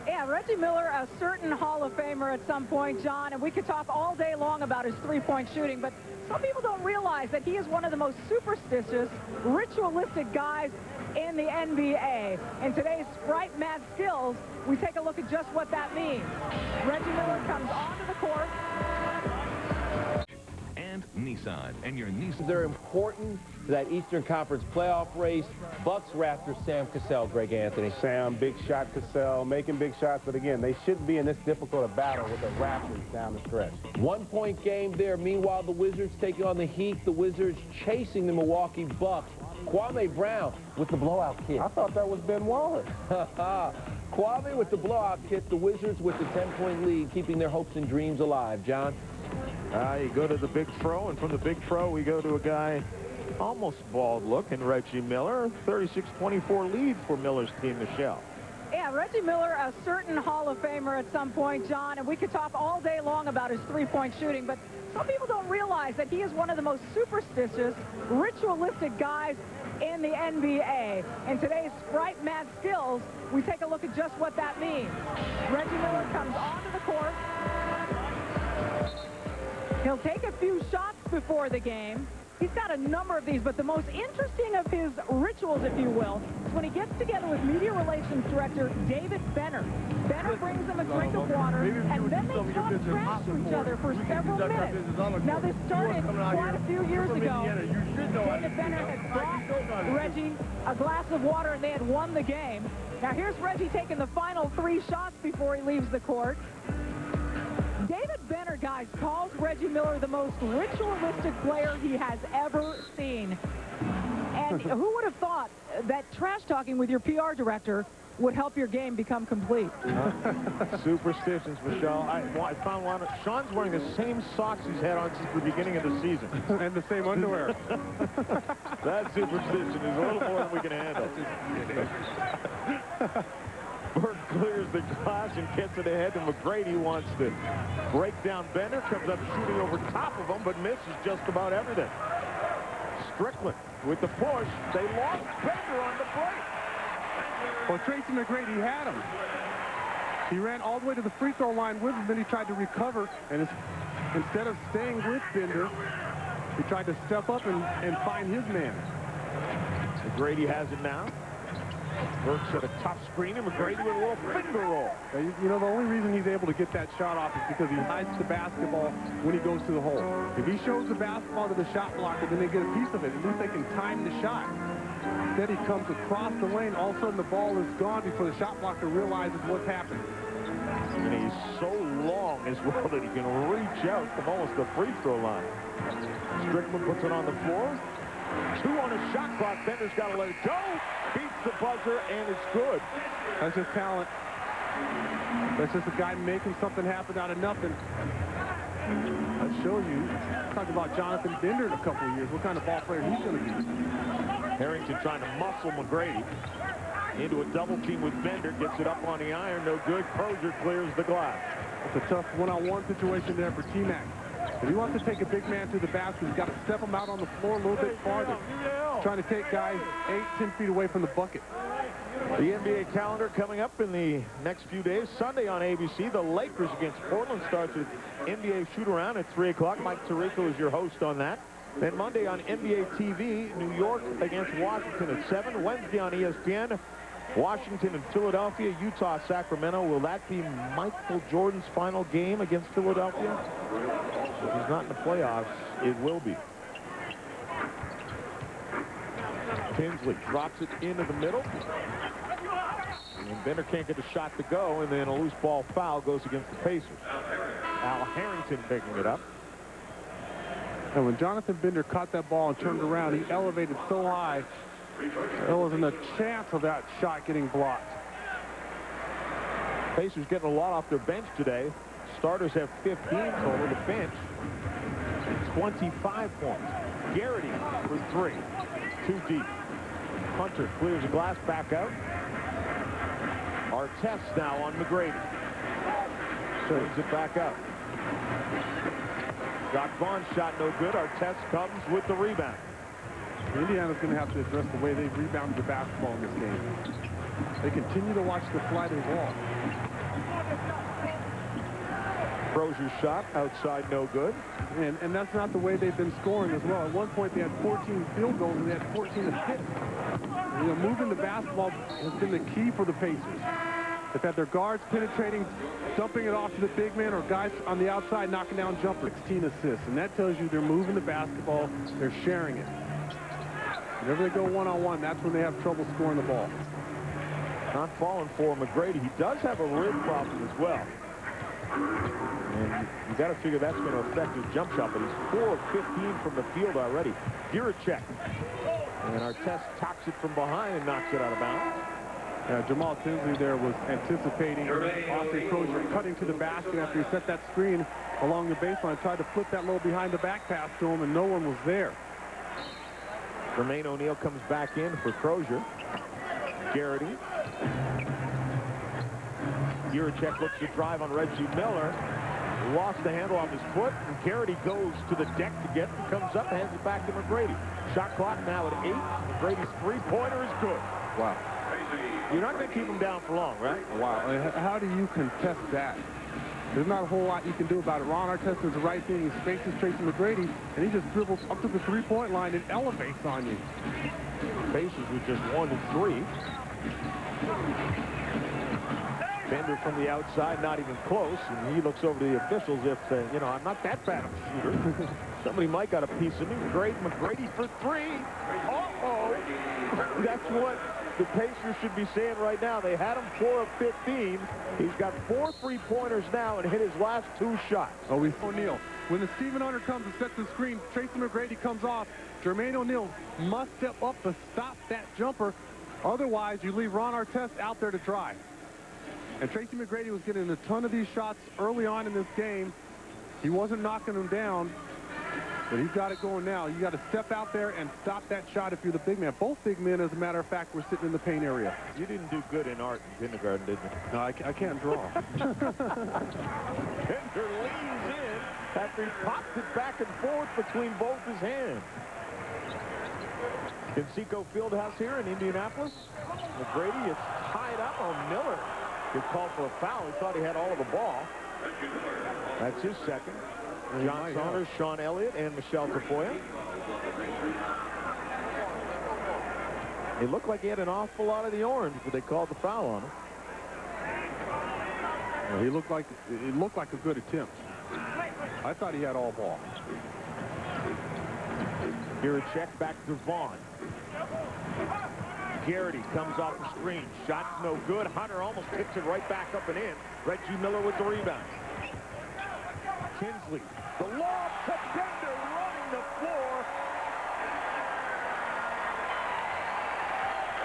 Yeah, Reggie Miller, a certain Hall of Famer at some point, John, and we could talk all day long about his three-point shooting, but some people don't realize that he is one of the most superstitious, ritualistic guys in the NBA. In today's Sprite Mad Skills, we take a look at just what that means. Reggie Miller comes onto the court. And Nissan, and your Nissan. They're important to that Eastern Conference playoff race. Bucks, Raptors, Sam Cassell, Greg Anthony. Sam, big shot Cassell, making big shots, but again, they shouldn't be in this difficult a battle with the Raptors down the stretch. 1-point game there. Meanwhile, the Wizards taking on the Heat. The Wizards chasing the Milwaukee Bucks. Kwame Brown with the blowout kick. I thought that was Ben Wallace. Kwame with the blowout kick. The Wizards with the 10-point lead, keeping their hopes and dreams alive. John? You go to the big throw, and from the big throw, we go to a guy almost bald looking, Reggie Miller. 36-24 lead for Miller's team, Michelle. Yeah, Reggie Miller, a certain Hall of Famer at some point, John, and we could talk all day long about his three-point shooting, but some people don't realize that he is one of the most superstitious, ritualistic guys in the NBA. In today's Sprite Mad Skills, we take a look at just what that means. Reggie Miller comes onto the court. He'll take a few shots before the game. He's got a number of these, but the most interesting of his rituals, if you will, is when he gets together with Media Relations Director David Benner. Benner brings him a drink of water, and then they talk trash to each other for several minutes. Now, this started quite a few years ago. David Benner had brought Reggie a glass of water, and they had won the game. Now, here's Reggie taking the final 3 shots before he leaves the court. David Benner, guys, calls Reggie Miller the most ritualistic player he has ever seen. And who would have thought that trash talking with your PR director would help your game become complete? Superstitions, Michelle. I found one. Sean's wearing the same socks he's had on since the beginning of the season. And the same underwear. That superstition is a little more than we can handle. Burke clears the glass and gets it ahead to Mcgrady. Wants to break down Bender. Comes up shooting over top of him, but misses just about everything. Strickland with the push. They lost Bender on the break. Well, Tracy Mcgrady had him. He ran all the way to the free throw line with him, then he tried to recover, and instead of staying with Bender, he tried to step up and find his man. Mcgrady has it now. Burke set a tough screen, and Mcgrady with a little finger roll. You know, the only reason he's able to get that shot off is because he hides the basketball when he goes to the hole. If he shows the basketball to the shot blocker, then they get a piece of it. At least they can time the shot. Instead, he comes across the lane. All of a sudden, the ball is gone before the shot blocker realizes what's happened. And he's so long as well that he can reach out from almost the free throw line. Strickland puts it on the floor. 2 on a shot clock. Bender's got to let it go. Beats the buzzer, and it's good. That's just talent. That's just a guy making something happen out of nothing. I'll show you. Talk about Jonathan Bender in a couple of years. What kind of ball player he's going to be. Harrington trying to muscle Mcgrady into a double team with Bender. Gets it up on the iron. No good. Crozier clears the glass. It's a tough one-on-one situation there for T-Mac. If he wants to take a big man to the basket, he's got to step him out on the floor a little bit farther. Trying to take guys 8-10 feet away from the bucket. The NBA calendar coming up in the next few days. Sunday on ABC, the Lakers against Portland starts with NBA shoot-around at 3 o'clock. Mike Tirico is your host on that. Then Monday on NBA TV, New York against Washington at 7. Wednesday on ESPN, Washington and Philadelphia, Utah, Sacramento. Will that be Michael Jordan's final game against Philadelphia? If he's not in the playoffs, it will be. Tinsley drops it into the middle. And Bender can't get the shot to go, and then a loose ball foul goes against the Pacers. Al Harrington picking it up. And when Jonathan Bender caught that ball and turned around, he elevated so high, there wasn't a chance of that shot getting blocked. Pacers getting a lot off their bench today. Starters have 15 total. The bench, 25 points. Garrity for 3. 2 deep. Hunter clears the glass back out. Artest now on Mcgrady. Brings it back up. Doc Vaughn's shot no good. Artest comes with the rebound. Indiana's going to have to address the way they've rebounded the basketball in this game. They continue to watch the flight of the ball. Crozier's shot outside no good. And that's not the way they've been scoring as well. At one point they had 14 field goals and they had 14 assists. You know, moving the basketball has been the key for the Pacers. They've had their guards penetrating, dumping it off to the big man, or guys on the outside knocking down jumpers. 16 assists, and that tells you they're moving the basketball, they're sharing it. Whenever they go one-on-one, that's when they have trouble scoring the ball. Not falling for Mcgrady. He does have a rib problem as well. And you got to figure that's going to affect his jump shot, but he's 4 of 15 from the field already. Giracek. And Artest talks it from behind and knocks it out of bounds. Jamal Tinsley there was anticipating Austin Crozier cutting to the basket after he set that screen along the baseline. Tried to flip that little behind the back pass to him, and no one was there. Jermaine O'Neal comes back in for Crozier. Garrity. Giracek looks to drive on Reggie Miller. lost the handle off his foot. Mcgrady goes to the deck to get it, comes up, hands it back to Mcgrady. Shot clock now at 8. Mcgrady's three-pointer is good. Wow. You're not going to keep him down for long, right? Wow. How do you contest that? There's not a whole lot you can do about it. Ron Artest does the right thing. He faces Tracy Mcgrady, and he just dribbles up to the three-point line and elevates on you. Faces with just 1 and 3. Bender from the outside, not even close, and he looks over to the officials if, you know, I'm not that bad of a shooter. Somebody might got a piece of me. Great, Mcgrady for 3. Uh-oh. That's what the Pacers should be saying right now. They had him 4 of 15. He's got 4 three-pointers now and hit his last 2 shots. Oh, we O'Neal. When the Stephen Hunter comes and sets the screen, Tracy Mcgrady comes off. Jermaine O'Neal must step up to stop that jumper. Otherwise, you leave Ron Artest out there to dry. And Tracy Mcgrady was getting a ton of these shots early on in this game. He wasn't knocking them down, but he's got it going now. You got to step out there and stop that shot if you're the big man. Both big men, as a matter of fact, were sitting in the paint area. You didn't do good in art in kindergarten, did you? No, I can't draw. Bender leans in after he pops it back and forth between both his hands. Conseco Fieldhouse here in Indianapolis. Mcgrady is tied up on Miller. He called for a foul. He thought he had all of the ball. That's his second. John Saunders, Sean Elliott, and Michelle Tafoya. It looked like he had an awful lot of the orange, but they called the foul on him. Well, it looked like a good attempt. I thought he had all ball. Here a check back to Vaughn. Garrity comes off the screen. Shot's no good. Hunter almost picks it right back up and in. Reggie Miller with the rebound. Kinsley. The lob to Bender running the floor.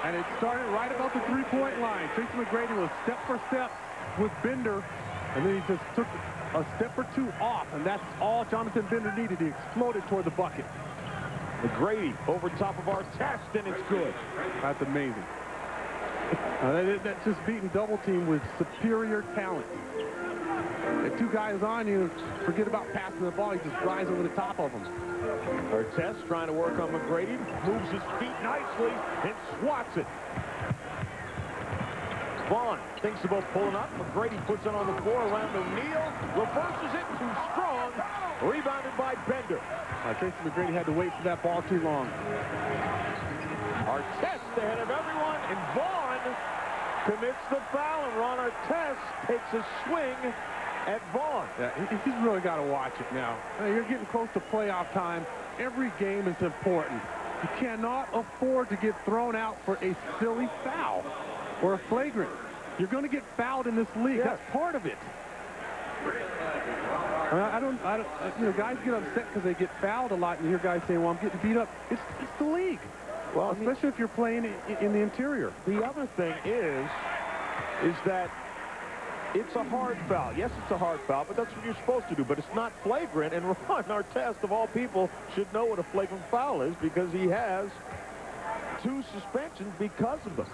And it started right about the three-point line. Tracy Mcgrady was step for step with Bender, and then he just took a step or 2 off, and that's all Jonathan Bender needed. He exploded toward the bucket. Mcgrady over top of Artest, and it's good. That's amazing. That's just beating double team with superior talent. If 2 guys on you, forget about passing the ball. He just drives over the top of them. Artest trying to work on Mcgrady, moves his feet nicely and swats it. Vaughn thinks about pulling up. Mcgrady puts it on the floor around O'Neal, reverses it, too strong, rebounded by Bender. Tracy Mcgrady had to wait for that ball too long. Artest ahead of everyone, and Vaughn commits the foul, and Ron Artest takes a swing at Vaughn. Yeah, he's really got to watch it now. You're getting close to playoff time. Every game is important. You cannot afford to get thrown out for a silly foul or a flagrant. You're going to get fouled in this league. Yes. That's part of it. I don't, you know, guys get upset because they get fouled a lot, and you hear guys saying, well, I'm getting beat up. It's the league. Well, especially if you're playing in the interior. The other thing is that it's a hard foul. Yes, it's a hard foul, but that's what you're supposed to do. But it's not flagrant, and Ron Artest, of all people, should know what a flagrant foul is because he has 2 suspensions because of them.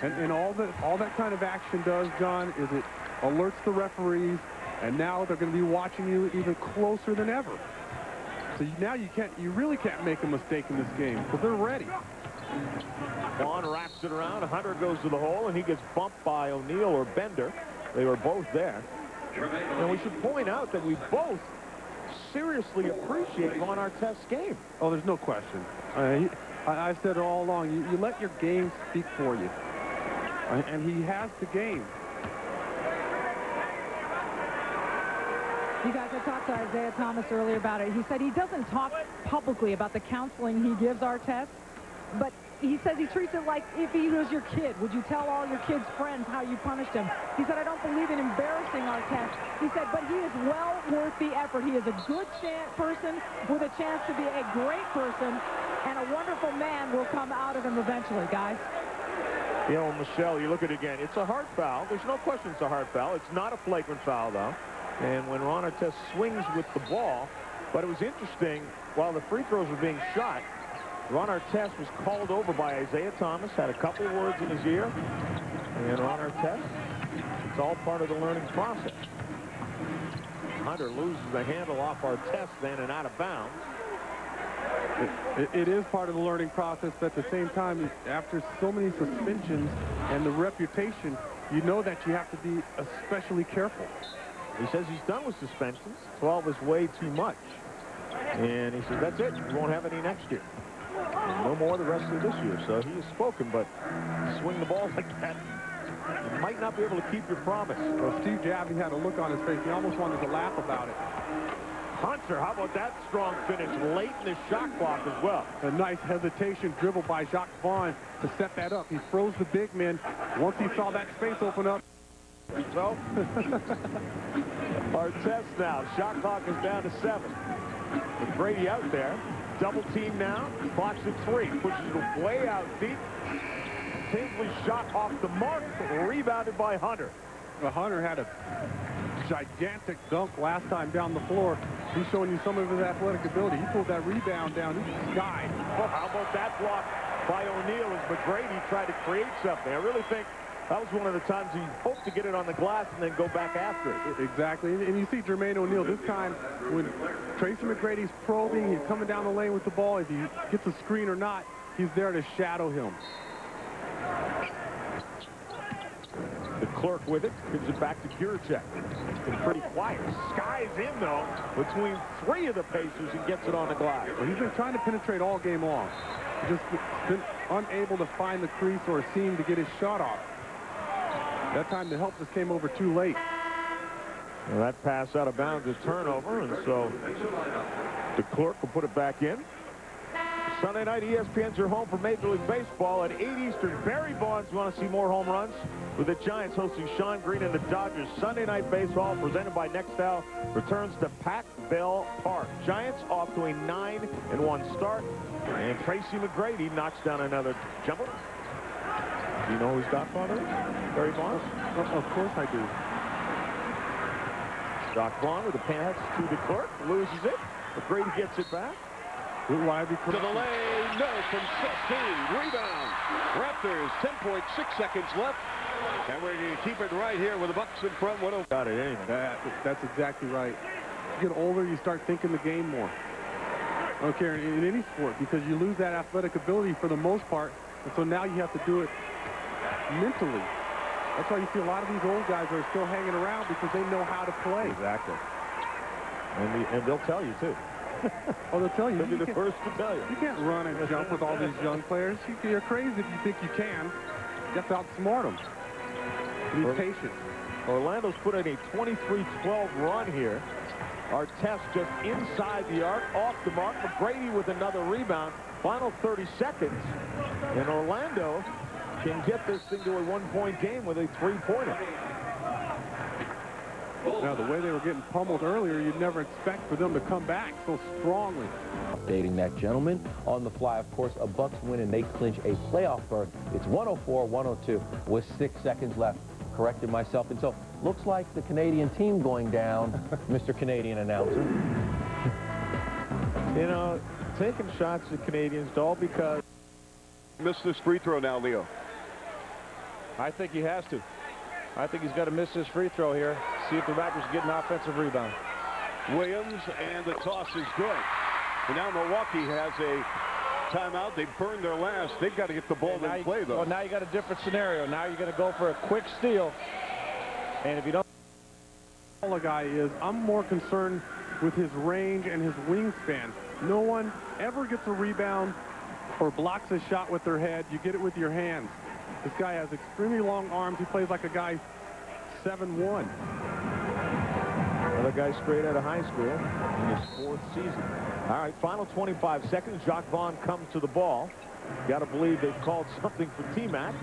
And all that kind of action does, John, is it alerts the referees, and now they're going to be watching you even closer than ever. So now you really can't make a mistake in this game because they're ready. Vaughn wraps it around. Hunter goes to the hole, and he gets bumped by O'Neal or Bender. They were both there. And we should point out that we both seriously appreciate Ron Artest's game. Oh, there's no question. I've said it all along. You let your game speak for you. And he has the game. You guys, I talked to Isaiah Thomas earlier about it. He said he doesn't talk publicly about the counseling he gives Artest, but he says he treats it like if he was your kid. Would you tell all your kids' friends how you punished him? He said, I don't believe in embarrassing Artest. He said, but he is well worth the effort. He is a good person with a chance to be a great person, and a wonderful man will come out of him eventually, guys. You know, Michelle, you look at it again. It's a hard foul. There's no question it's a hard foul. It's not a flagrant foul, though. And when Ron Artest swings with the ball, but it was interesting, while the free throws were being shot, Ron Artest was called over by Isaiah Thomas, had a couple of words in his ear, and Ron Artest, it's all part of the learning process. Hunter loses the handle off Artest then and out of bounds. It is part of the learning process, but at the same time, after so many suspensions and the reputation, you know that you have to be especially careful. He says he's done with suspensions. 12 is way too much. And he says, that's it. We won't have any next year. And no more the rest of this year. So he has spoken, but swing the ball like that, you might not be able to keep your promise. Well, Steve Javy had a look on his face. He almost wanted to laugh about it. Hunter, how about that strong finish late in the shot clock as well? A nice hesitation dribble by Jacques Vaughn to set that up. He froze the big man. Once he saw that space open up. So, Artest now. Shot clock is down to 7. Mcgrady out there. Double team now. Clock's at 3. Pushes it way out deep. Tinsley shot off the mark. Rebounded by Hunter. Well, Hunter had a gigantic dunk last time down the floor. He's showing you some of his athletic ability. He pulled that rebound down. He skied. Well, how about that block by O'Neal as Mcgrady tried to create something? I really think that was one of the times he hoped to get it on the glass and then go back after it. Exactly. And you see Jermaine O'Neal this time when Tracy McGrady's probing, he's coming down the lane with the ball. If he gets a screen or not, he's there to shadow him. The clerk with it, gives it back to Gurchek. It's been pretty quiet. Sky's in, though, between 3 of the Pacers and gets it on the glass. Well, he's been trying to penetrate all game long. He's just been unable to find the crease or a seam to get his shot off. That time the help just came over too late. Well, that pass out of bounds is turnover, and so the clerk will put it back in. Sunday night, ESPN's your home for Major League Baseball at 8 Eastern. Barry Bonds, you want to see more home runs? With the Giants hosting Sean Green and the Dodgers. Sunday night baseball presented by Nextel returns to Pac Bell Park. Giants off to a 9-1 start. And Tracy McGrady knocks down another jumper. Do you know who his godfather is? Barry Bonds? Of course I do. Jacques Vaughn with the pass to the clerk. Loses it. McGrady gets it back. To the lane, no, from 16, rebound. Raptors, 10.6 seconds left. And we're going to keep it right here with the Bucks in front. Got it anyway. That's exactly right. You get older, you start thinking the game more. I don't care in any sport, because you lose that athletic ability for the most part, and so now you have to do it mentally. That's why you see a lot of these old guys are still hanging around, because they know how to play. Exactly. And they'll tell you, too. Oh, they'll tell you. They'll be the first to tell you. You can't run and jump with all these young players. You're crazy if you think you can. You have to outsmart them. Be patient. Orlando's put in a 23-12 run here. Artest just inside the arc, off the mark. McGrady with another rebound. Final 30 seconds. And Orlando can get this thing to a one-point game with a three-pointer. Now, the way they were getting pummeled earlier, you'd never expect for them to come back so strongly. Updating that gentleman on the fly, of course, a Bucks win and they clinch a playoff berth. It's 104-102 with 6 seconds left. Corrected myself, and so looks like the Canadian team going down, Mr. Canadian announcer. You know, taking shots at Canadians, all because... Missed this free throw now, Leo. I think he has to. I think he's got to miss his free throw here. See if the Raptors get an offensive rebound. Williams, and the toss is good. And now Milwaukee has a timeout. They've burned their last. They've got to get the ball in play, though. Well, now you got a different scenario. Now you're going to go for a quick steal. And if you don't... All the guy is, I'm more concerned with his range and his wingspan. No one ever gets a rebound or blocks a shot with their head. You get it with your hands. This guy has extremely long arms. He plays like a guy 7'1". Another guy straight out of high school in his 4th season. All right, final 25 seconds. Jacques Vaughn comes to the ball. Got to believe they've called something for T-Mac.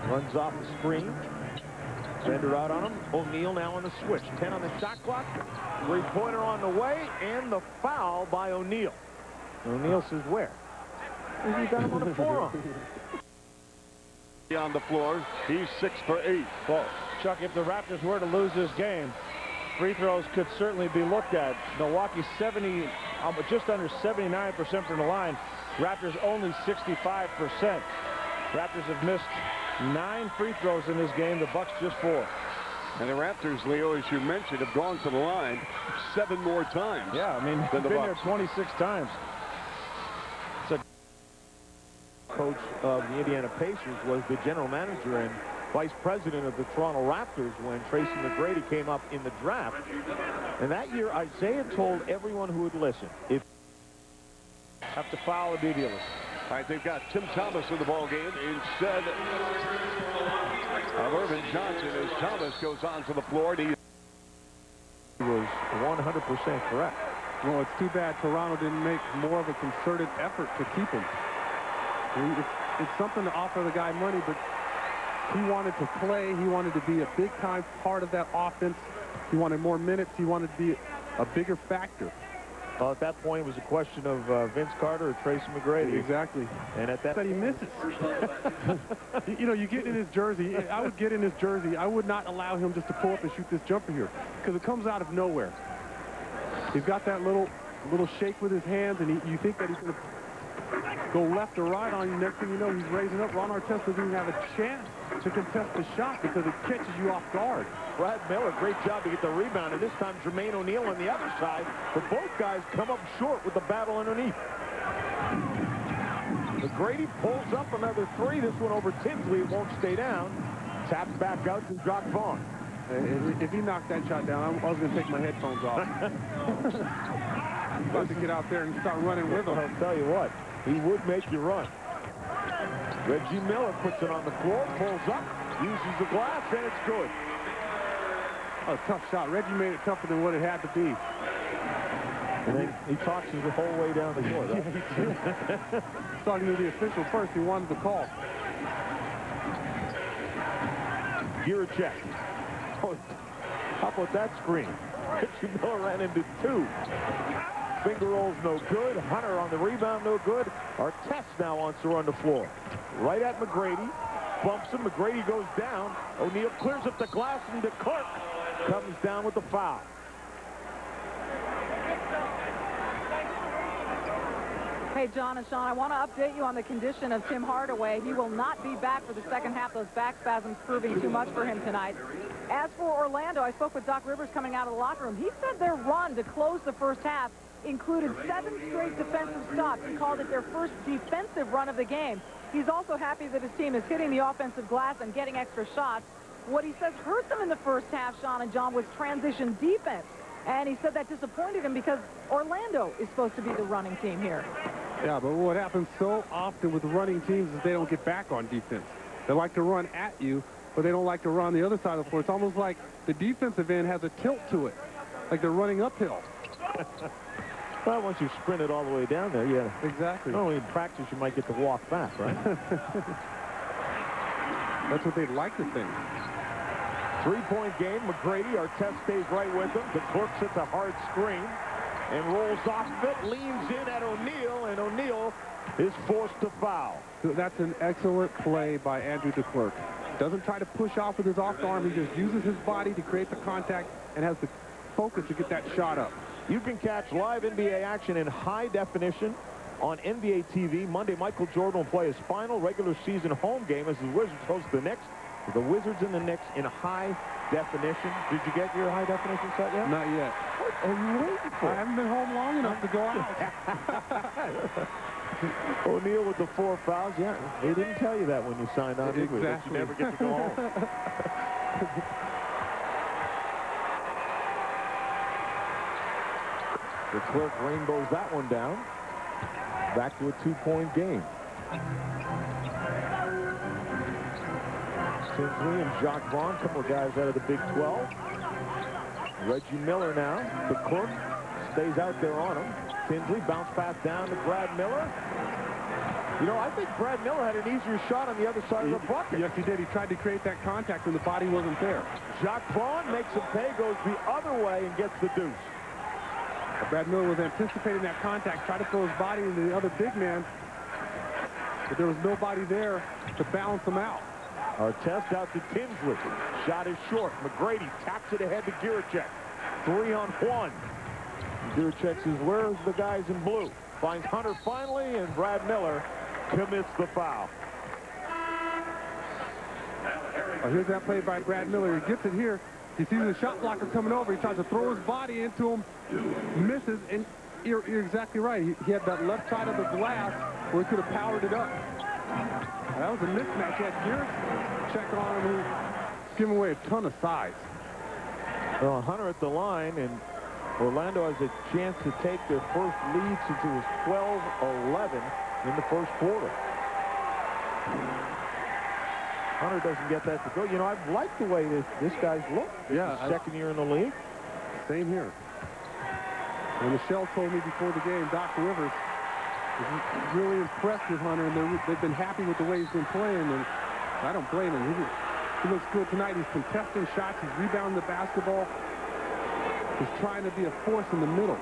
Runs off the screen. Bender out on him. O'Neal now on the switch. 10 on the shot clock. Three-pointer on the way, and the foul by O'Neal. O'Neal says, where? He got him on the forearm. On the floor, he's 6 for 8. Well, Chuck, if the Raptors were to lose this game, free throws could certainly be looked at. Milwaukee just under 79% from the line. Raptors only 65%. Raptors have missed 9 free throws in this game. The Bucks just 4. And the Raptors, Leo, as you mentioned, have gone to the line 7 more times. Yeah, I mean, than the been Bucks. there 26 times. Coach of the Indiana Pacers was the general manager and vice president of the Toronto Raptors when Tracy Mcgrady came up in the draft. And that year, Isaiah told everyone who would listen, if Have to foul immediately. All right, they've got Tim Thomas in the ball game instead of Irvin Johnson as Thomas goes onto the floor. he was 100% correct. Well, it's too bad Toronto didn't make more of a concerted effort to keep him. I mean, it's something to offer the guy money, but he wanted to play. He wanted to be a big-time part of that offense. He wanted more minutes. He wanted to be a bigger factor. Well, at that point, it was a question of Vince Carter or Tracy Mcgrady. Exactly. And at that He misses. You know, you get in his jersey. I would get in his jersey. I would not allow him just to pull up and shoot this jumper here because it comes out of nowhere. He's got that little shake with his hands, and you think that he's going to go left or right on you. Next thing you know, he's raising up. Ron Artest doesn't even have a chance to contest the shot because it catches you off guard. Brad Miller, great job to get the rebound, and this time Jermaine O'Neal on the other side. But both guys come up short with the battle underneath. McGrady pulls up another 3. This one over Tinsley. It won't stay down. Taps back out to Jock Vaughn. If he knocked that shot down, I was going to take my headphones off. About to get out there and start running with him. I'll tell you what, he would make you run. Reggie Miller puts it on the floor, pulls up, uses the glass, and it's good. A tough shot. Reggie made it tougher than what it had to be. And then he talks the whole way down the court. Talking to the official first, he wanted the call. Giracek. Oh, how about that screen? Reggie Miller ran into 2. Finger rolls no good. Hunter on the rebound no good. Artest now wants to run the floor. Right at McGrady. Bumps him. McGrady goes down. O'Neal clears up the glass and Clark comes down with the foul. Hey, John and Sean, I want to update you on the condition of Tim Hardaway. He will not be back for the second half. Those back spasms proving too much for him tonight. As for Orlando, I spoke with Doc Rivers coming out of the locker room. He said their run to close the first half included 7 straight defensive stops. He called it their first defensive run of the game. He's also happy that his team is hitting the offensive glass and getting extra shots. What he says hurt them in the first half, Sean and John, was transition defense. And he said that disappointed him because Orlando is supposed to be the running team here. Yeah, but what happens so often with running teams is they don't get back on defense. They like to run at you, but they don't like to run the other side of the floor. It's almost like the defensive end has a tilt to it, like they're running uphill. Well, once you sprint it all the way down there, yeah. Exactly. Not only in practice, you might get to walk back, right? That's what they'd like to think. 3-point game. McGrady, Artest stays right with him. The clerk hits a hard screen and rolls off of it, leans in at O'Neal, and O'Neal is forced to foul. So that's an excellent play by Andrew DeClerc. Doesn't try to push off with his off arm. He just uses his body to create the contact and has the focus to get that shot up. You can catch live NBA action in high definition on NBA TV. Monday, Michael Jordan will play his final regular season home game as the Wizards host the Knicks. The Wizards and the Knicks in high definition. Did you get your high definition set yet? Not yet. What are you waiting for? I haven't been home long enough to go out. O'Neal with the 4 fouls. Yeah, they didn't tell you that when you signed on. Exactly. That you never get to go home. The clerk rainbows that one down. Back to a 2-point game. Tinsley and Jock Vaughn, a couple of guys out of the Big 12. Reggie Miller now. The clerk stays out there on him. Tinsley bounce pass down to Brad Miller. You know, I think Brad Miller had an easier shot on the other side of the bucket. Yes, he did. He tried to create that contact when the body wasn't there. Jock Vaughn makes a pay, goes the other way, and gets the deuce. Brad Miller was anticipating that contact, tried to throw his body into the other big man, but there was nobody there to balance him out. Artest out to Tinsley. Shot is short. McGrady taps it ahead to Giracek. 3-on-1. Giracek says, where's the guys in blue? Finds Hunter finally, and Brad Miller commits the foul. Here's that play by Brad Miller. He gets it here. He sees the shot blocker coming over. He tries to throw his body into him, misses, and you're exactly right. He had that left side of the glass where he could have powered it up. That was a mismatch. He had Garrett checking on him, who was giving away a ton of size. Well, Hunter at the line, and Orlando has a chance to take their first lead since it was 12-11 in the first quarter. Hunter doesn't get that to go. You know, I've liked the way this guy's looked. Yeah, Second year in the league. Same here. When Michelle told me before the game, Doc Rivers is really impressed with Hunter, and they've been happy with the way he's been playing, and I don't blame him. He looks good tonight. He's contesting shots. He's rebounding the basketball. He's trying to be a force in the middle.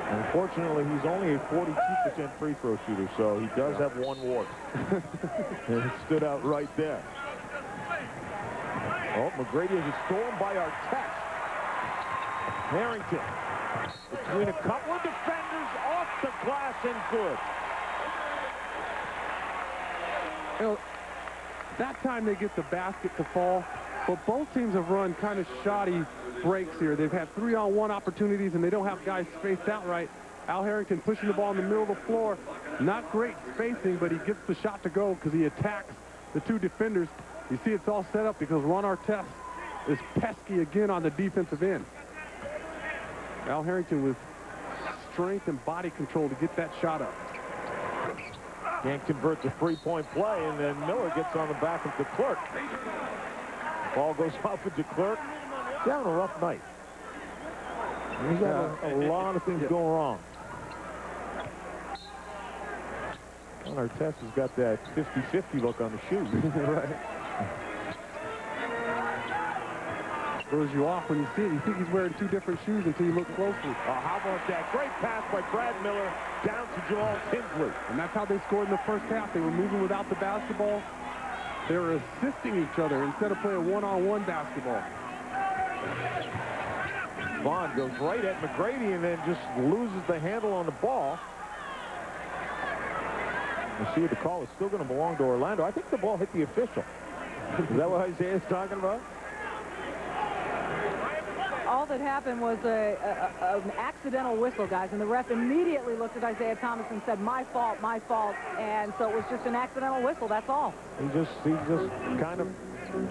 Unfortunately, he's only a 42% free throw shooter, so he does have one ward. And it stood out right there. Oh, Mcgrady is stolen by Artest. Harrington between a couple of defenders, off the glass and good. You know, that time they get the basket to fall, but both teams have run kind of shoddy breaks here. They've had 3-on-1 opportunities, and they don't have guys spaced out right. Al Harrington pushing the ball in the middle of the floor. Not great spacing, but he gets the shot to go because he attacks the two defenders. You see it's all set up because Ron Artest is pesky again on the defensive end. Al Harrington with strength and body control to get that shot up. Can't convert the three-point play, and then Miller gets on the back of DeClerc. Ball goes off with DeClerc. He's having a rough night. He's got a lot of things going wrong. Well, Artest has got that 50-50 look on the shoes. Right. Throws you off when you see it. You think he's wearing two different shoes until you look closely. Oh, how about that? Great pass by Brad Miller down to Jamal Tinsley. And that's how they scored in the first half. They were moving without the basketball. They were assisting each other instead of playing one-on-one basketball. Vaughn goes right at Mcgrady and then just loses the handle on the ball. You see the call is still going to belong to Orlando. I think the ball hit the official. Is that what Isaiah's talking about? All that happened was an accidental whistle, guys, and the ref immediately looked at Isaiah Thomas and said, my fault, and so it was just an accidental whistle, that's all. He just kind of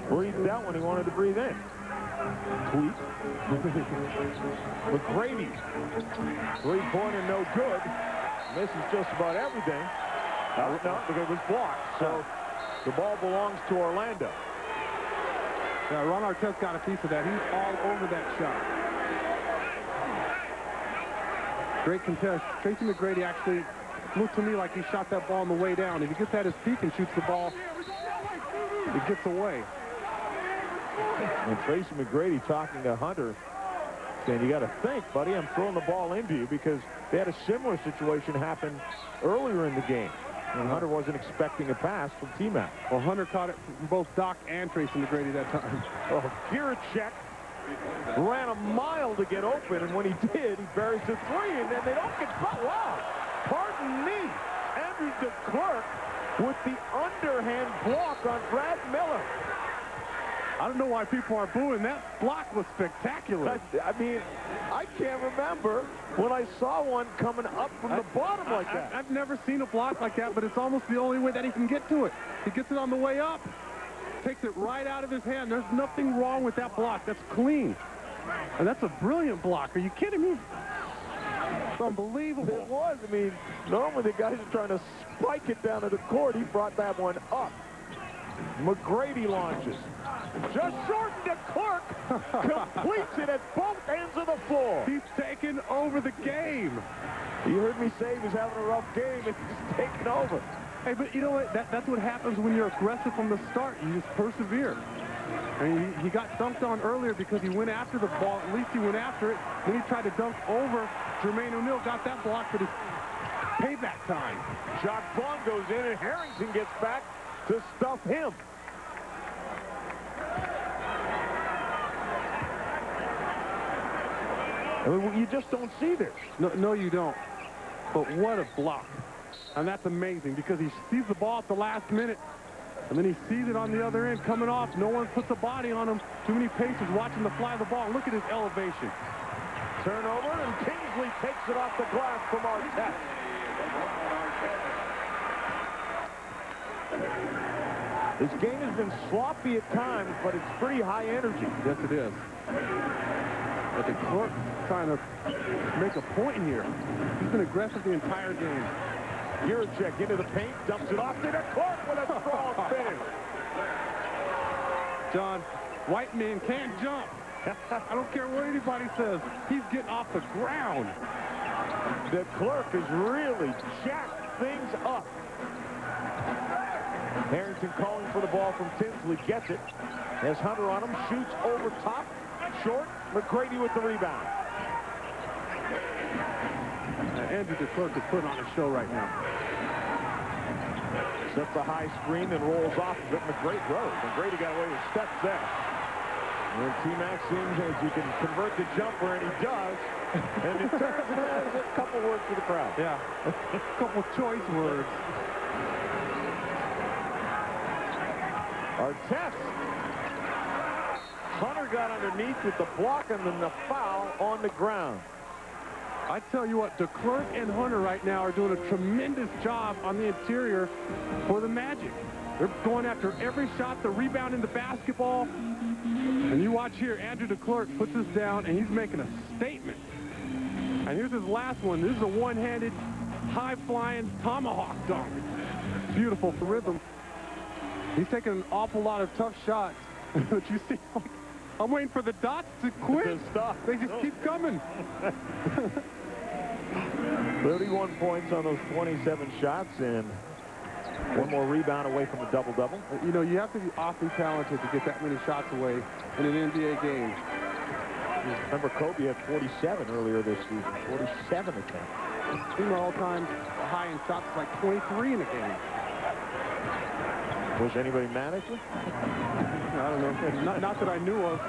breathed out when he wanted to breathe in. Tweet. Mcgrady, three-pointer no good. Misses just about everything. No, because it was blocked, so the ball belongs to Orlando. Yeah, Ron Artest got a piece of that. He's all over that shot. Great contest. Tracy Mcgrady actually looked to me like he shot that ball on the way down. If he gets at his peak and shoots the ball, it gets away. And Tracy Mcgrady talking to Hunter, saying, you got to think, buddy, I'm throwing the ball into you, because they had a similar situation happen earlier in the game. And Hunter wasn't expecting a pass from T-Mac. Well, Hunter caught it from both Doc and Tracy McGrady that time. Oh, Giracek ran a mile to get open, and when he did, he buries the three, and then they don't get... Wow! Pardon me! Andrew DeClerc with the underhand block on Brad Miller. I don't know why people are booing. That block was spectacular. I mean, I can't remember when I saw one coming up from the bottom like that. I've never seen a block like that, but it's almost the only way that he can get to it. He gets it on the way up, takes it right out of his hand. There's nothing wrong with that block. That's clean. And that's a brilliant block. Are you kidding me? It's unbelievable. It was. I mean, normally the guys are trying to spike it down to the court. He brought that one up. Mcgrady launches. Just short, DeClerc completes it at both ends of the floor. He's taken over the game. You heard me say he was having a rough game, and he's taken over. Hey, but you know what? That's what happens when you're aggressive from the start. You just persevere. I mean, he got dunked on earlier because he went after the ball. At least he went after it. Then he tried to dunk over Jermaine O'Neal, got that block, but it's payback time. Jacques Vaughn goes in, and Harrington gets back to stuff him. I mean, you just don't see this. No, you don't. But what a block. And that's amazing because he sees the ball at the last minute, And then he sees it on the other end coming off. No one puts a body on him. Too many paces watching the fly of the ball. Look at his elevation. Turnover, and Kingsley takes it off the glass from Artest. This game has been sloppy at times, but it's pretty high energy. Yes, it is. But the Clark trying to make a point here. He's been aggressive the entire game. Gierczek into the paint, dumps it off to the Clark with a strong finish. John, white man can't jump. I don't care what anybody says. He's getting off the ground. The Clark has really jacked things up. Harrington calling for the ball from Tinsley, gets it. Has Hunter on him, shoots over top, short. Mcgrady with the rebound. Andrew DeClerc is putting on a show right now. Sets a high screen and rolls off of it. McGrady got away with steps there. And T-Mac seems as you can convert the jumper, and he does. And it turns and has a couple words for the crowd. Yeah, a couple choice words. Artest. Hunter got underneath with the block and then the foul on the ground. I tell you what, DeClerc and Hunter right now are doing a tremendous job on the interior for the Magic. They're going after every shot, the rebound in the basketball. And you watch here, Andrew DeClerc puts this down, and he's making a statement. And here's his last one. This is a one-handed, high-flying tomahawk dunk. Beautiful for rhythm. He's taking an awful lot of tough shots. But you see, I'm waiting for the dots to quit. They just keep coming. 31 points on those 27 shots, and one more rebound away from a double-double. You know, you have to be awfully talented to get that many shots away in an NBA game. Remember, Kobe had 47 earlier this season. 47 attempts. Team all-time high in shots like 23 in a game. Was anybody manager? I don't know. Not that I knew of.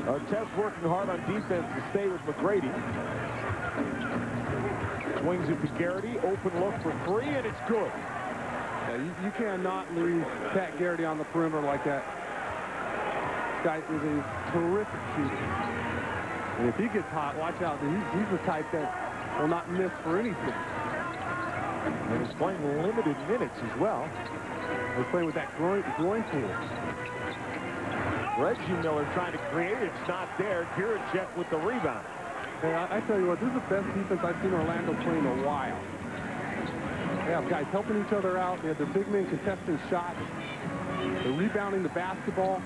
Artest working hard on defense to stay with Mcgrady. Swings it to Garrity. Open look for three, and it's good. Yeah, you cannot leave Pat Garrity on the perimeter like that. This guy is a terrific shooter. And if he gets hot, watch out. He's the type that will not miss for anything. And he's playing limited minutes as well. He's playing with that groin pull. Reggie Miller trying to create it. It's not there. Gierczek with the rebound. Hey, I tell you what, this is the best defense I've seen Orlando play in a while. They have guys helping each other out. They have their big men contesting shots. They're rebounding the basketball.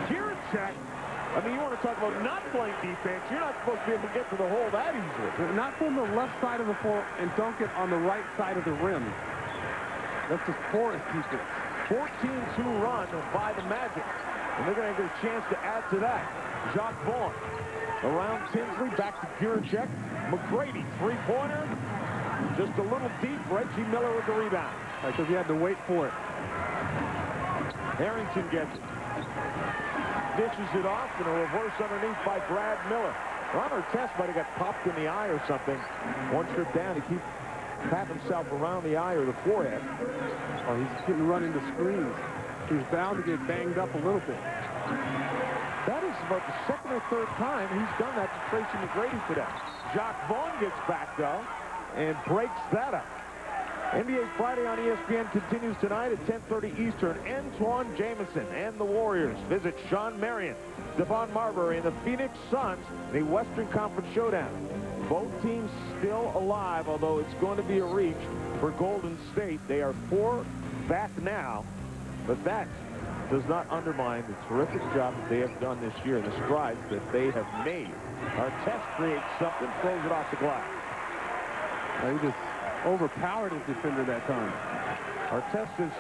Gierczek, I mean, you want to talk about not playing defense. You're not supposed to be able to get to the hole that easily. Not from the left side of the floor and dunk it on the right side of the rim. That's just porous defense. 14-2 run by the Magic. And they're going to get a chance to add to that. Jacques Vaughn around Tinsley, back to Gierczek. Mcgrady, three-pointer. Just a little deep. Reggie Miller with the rebound. Because he had to wait for it. Harrington gets it. Dishes it off, and a reverse underneath by Brad Miller. Artest might have got popped in the eye or something. One trip down, he keeps tapping himself around the eye or the forehead. Oh, he's getting run into screens. He's bound to get banged up a little bit. That is about the second or third time he's done that to Tracy Mcgrady today. Jacques Vaughn gets back, though, and breaks that up. NBA Friday on ESPN continues tonight at 10:30 Eastern. Antoine Jamison and the Warriors visit Sean Marion, Devon Marbury, and the Phoenix Suns in a Western Conference showdown. Both teams still alive, although it's going to be a reach for Golden State. They are 4 back now, but that does not undermine the terrific job that they have done this year and the strides that they have made. Artest creates something, throws it off the glass. He just overpowered his defender that time. Artest has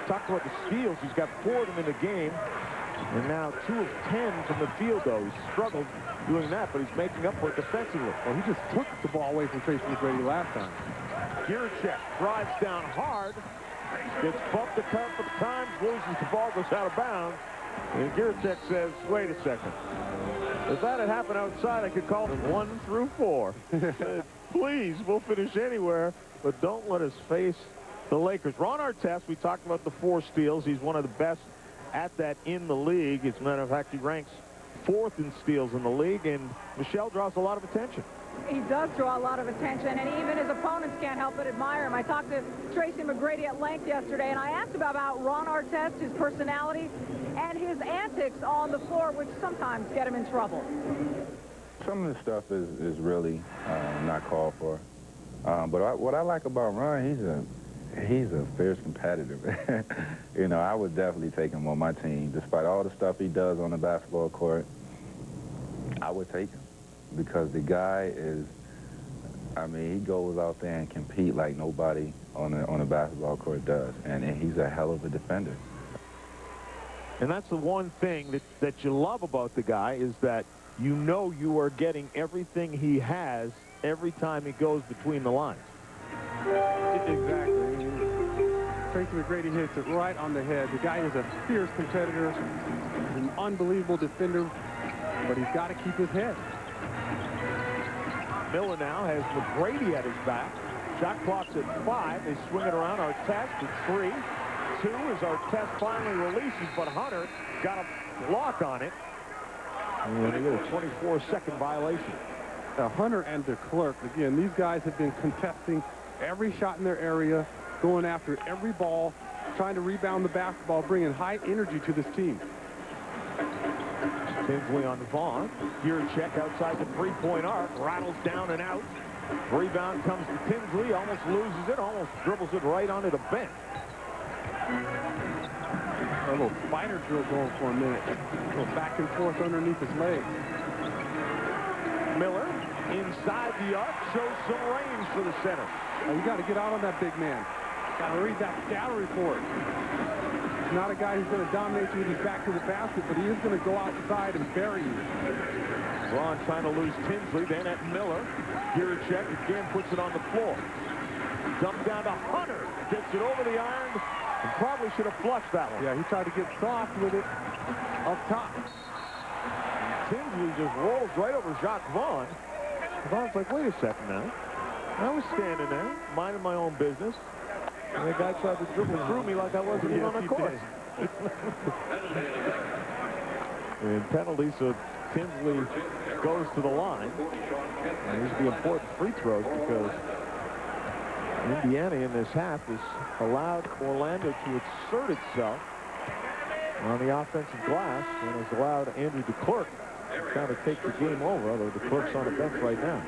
talked about the steals. He's got 4 of them in the game. And now 2 of 10 from the field, though. He's struggled doing that, but he's making up for it defensively. Well, he just took the ball away from Tracy Mcgrady last time. Gierczek drives down hard. Gets bumped a couple of times, loses the ball, goes out of bounds. And Gierczek says, wait a second. If that had happened outside, I could call it 1 through 4. Please, we'll finish anywhere, but don't let us face the Lakers. Ron Artest, we talked about the 4 steals. He's one of the best at that in the league. As a matter of fact, he ranks 4th in steals in the league, and Michelle draws a lot of attention. He does draw a lot of attention, and even his opponents can't help but admire him. I talked to Tracy Mcgrady at length yesterday, and I asked him about Ron Artest, his personality, and his antics on the floor, which sometimes get him in trouble. Some of the stuff is really not called for. But what I like about Ron, he's a fierce competitor. You know, I would definitely take him on my team. Despite all the stuff he does on the basketball court, I would take him. Because the guy is, I mean, he goes out there and compete like nobody on a basketball court does. And he's a hell of a defender. And that's the one thing that you love about the guy, is that you know you are getting everything he has every time he goes between the lines. Exactly. Tracy Mcgrady hits it right on the head. The guy is a fierce competitor, an unbelievable defender, but he's got to keep his head. Miller now has Mcgrady at his back. Shot clock's at 5. They swing it around. Artest at 3. 2 as Artest finally releases, but Hunter got a lock on it. And they get a 24-second violation. Hunter and DeClerc, again, these guys have been contesting every shot in their area, going after every ball, trying to rebound the basketball, bringing high energy to this team. Tinsley on Vaughn. Check outside the 3-point arc. Rattles down and out. Rebound comes to Tinsley. Almost loses it. Almost dribbles it right onto the bench. A little spider drill going for a minute. A little back and forth underneath his legs. Miller inside the arc shows some range for the center. You got to get out on that big man. Got to read that scatter report. He's not a guy who's going to dominate you with his back to the basket, but he is going to go outside and bury you. Ron trying to lose Tinsley, then at Miller. Check again puts it on the floor. Dumped down to Hunter. Gets it over the iron. And probably should have flushed that one. Yeah, he tried to get soft with it up top. Tinsley just rolls right over Jacques Vaughn. Vaughn's like, wait a second now. I was standing there, minding my own business. And the guy tried to dribble through me like I wasn't even on the court. And penalty, so Tinsley goes to the line. And these are the important free throws because Indiana in this half has allowed Orlando to exert itself on the offensive glass and has allowed Andrew DeClerc to kind of take the game over, although DeClerc's on the bench right now.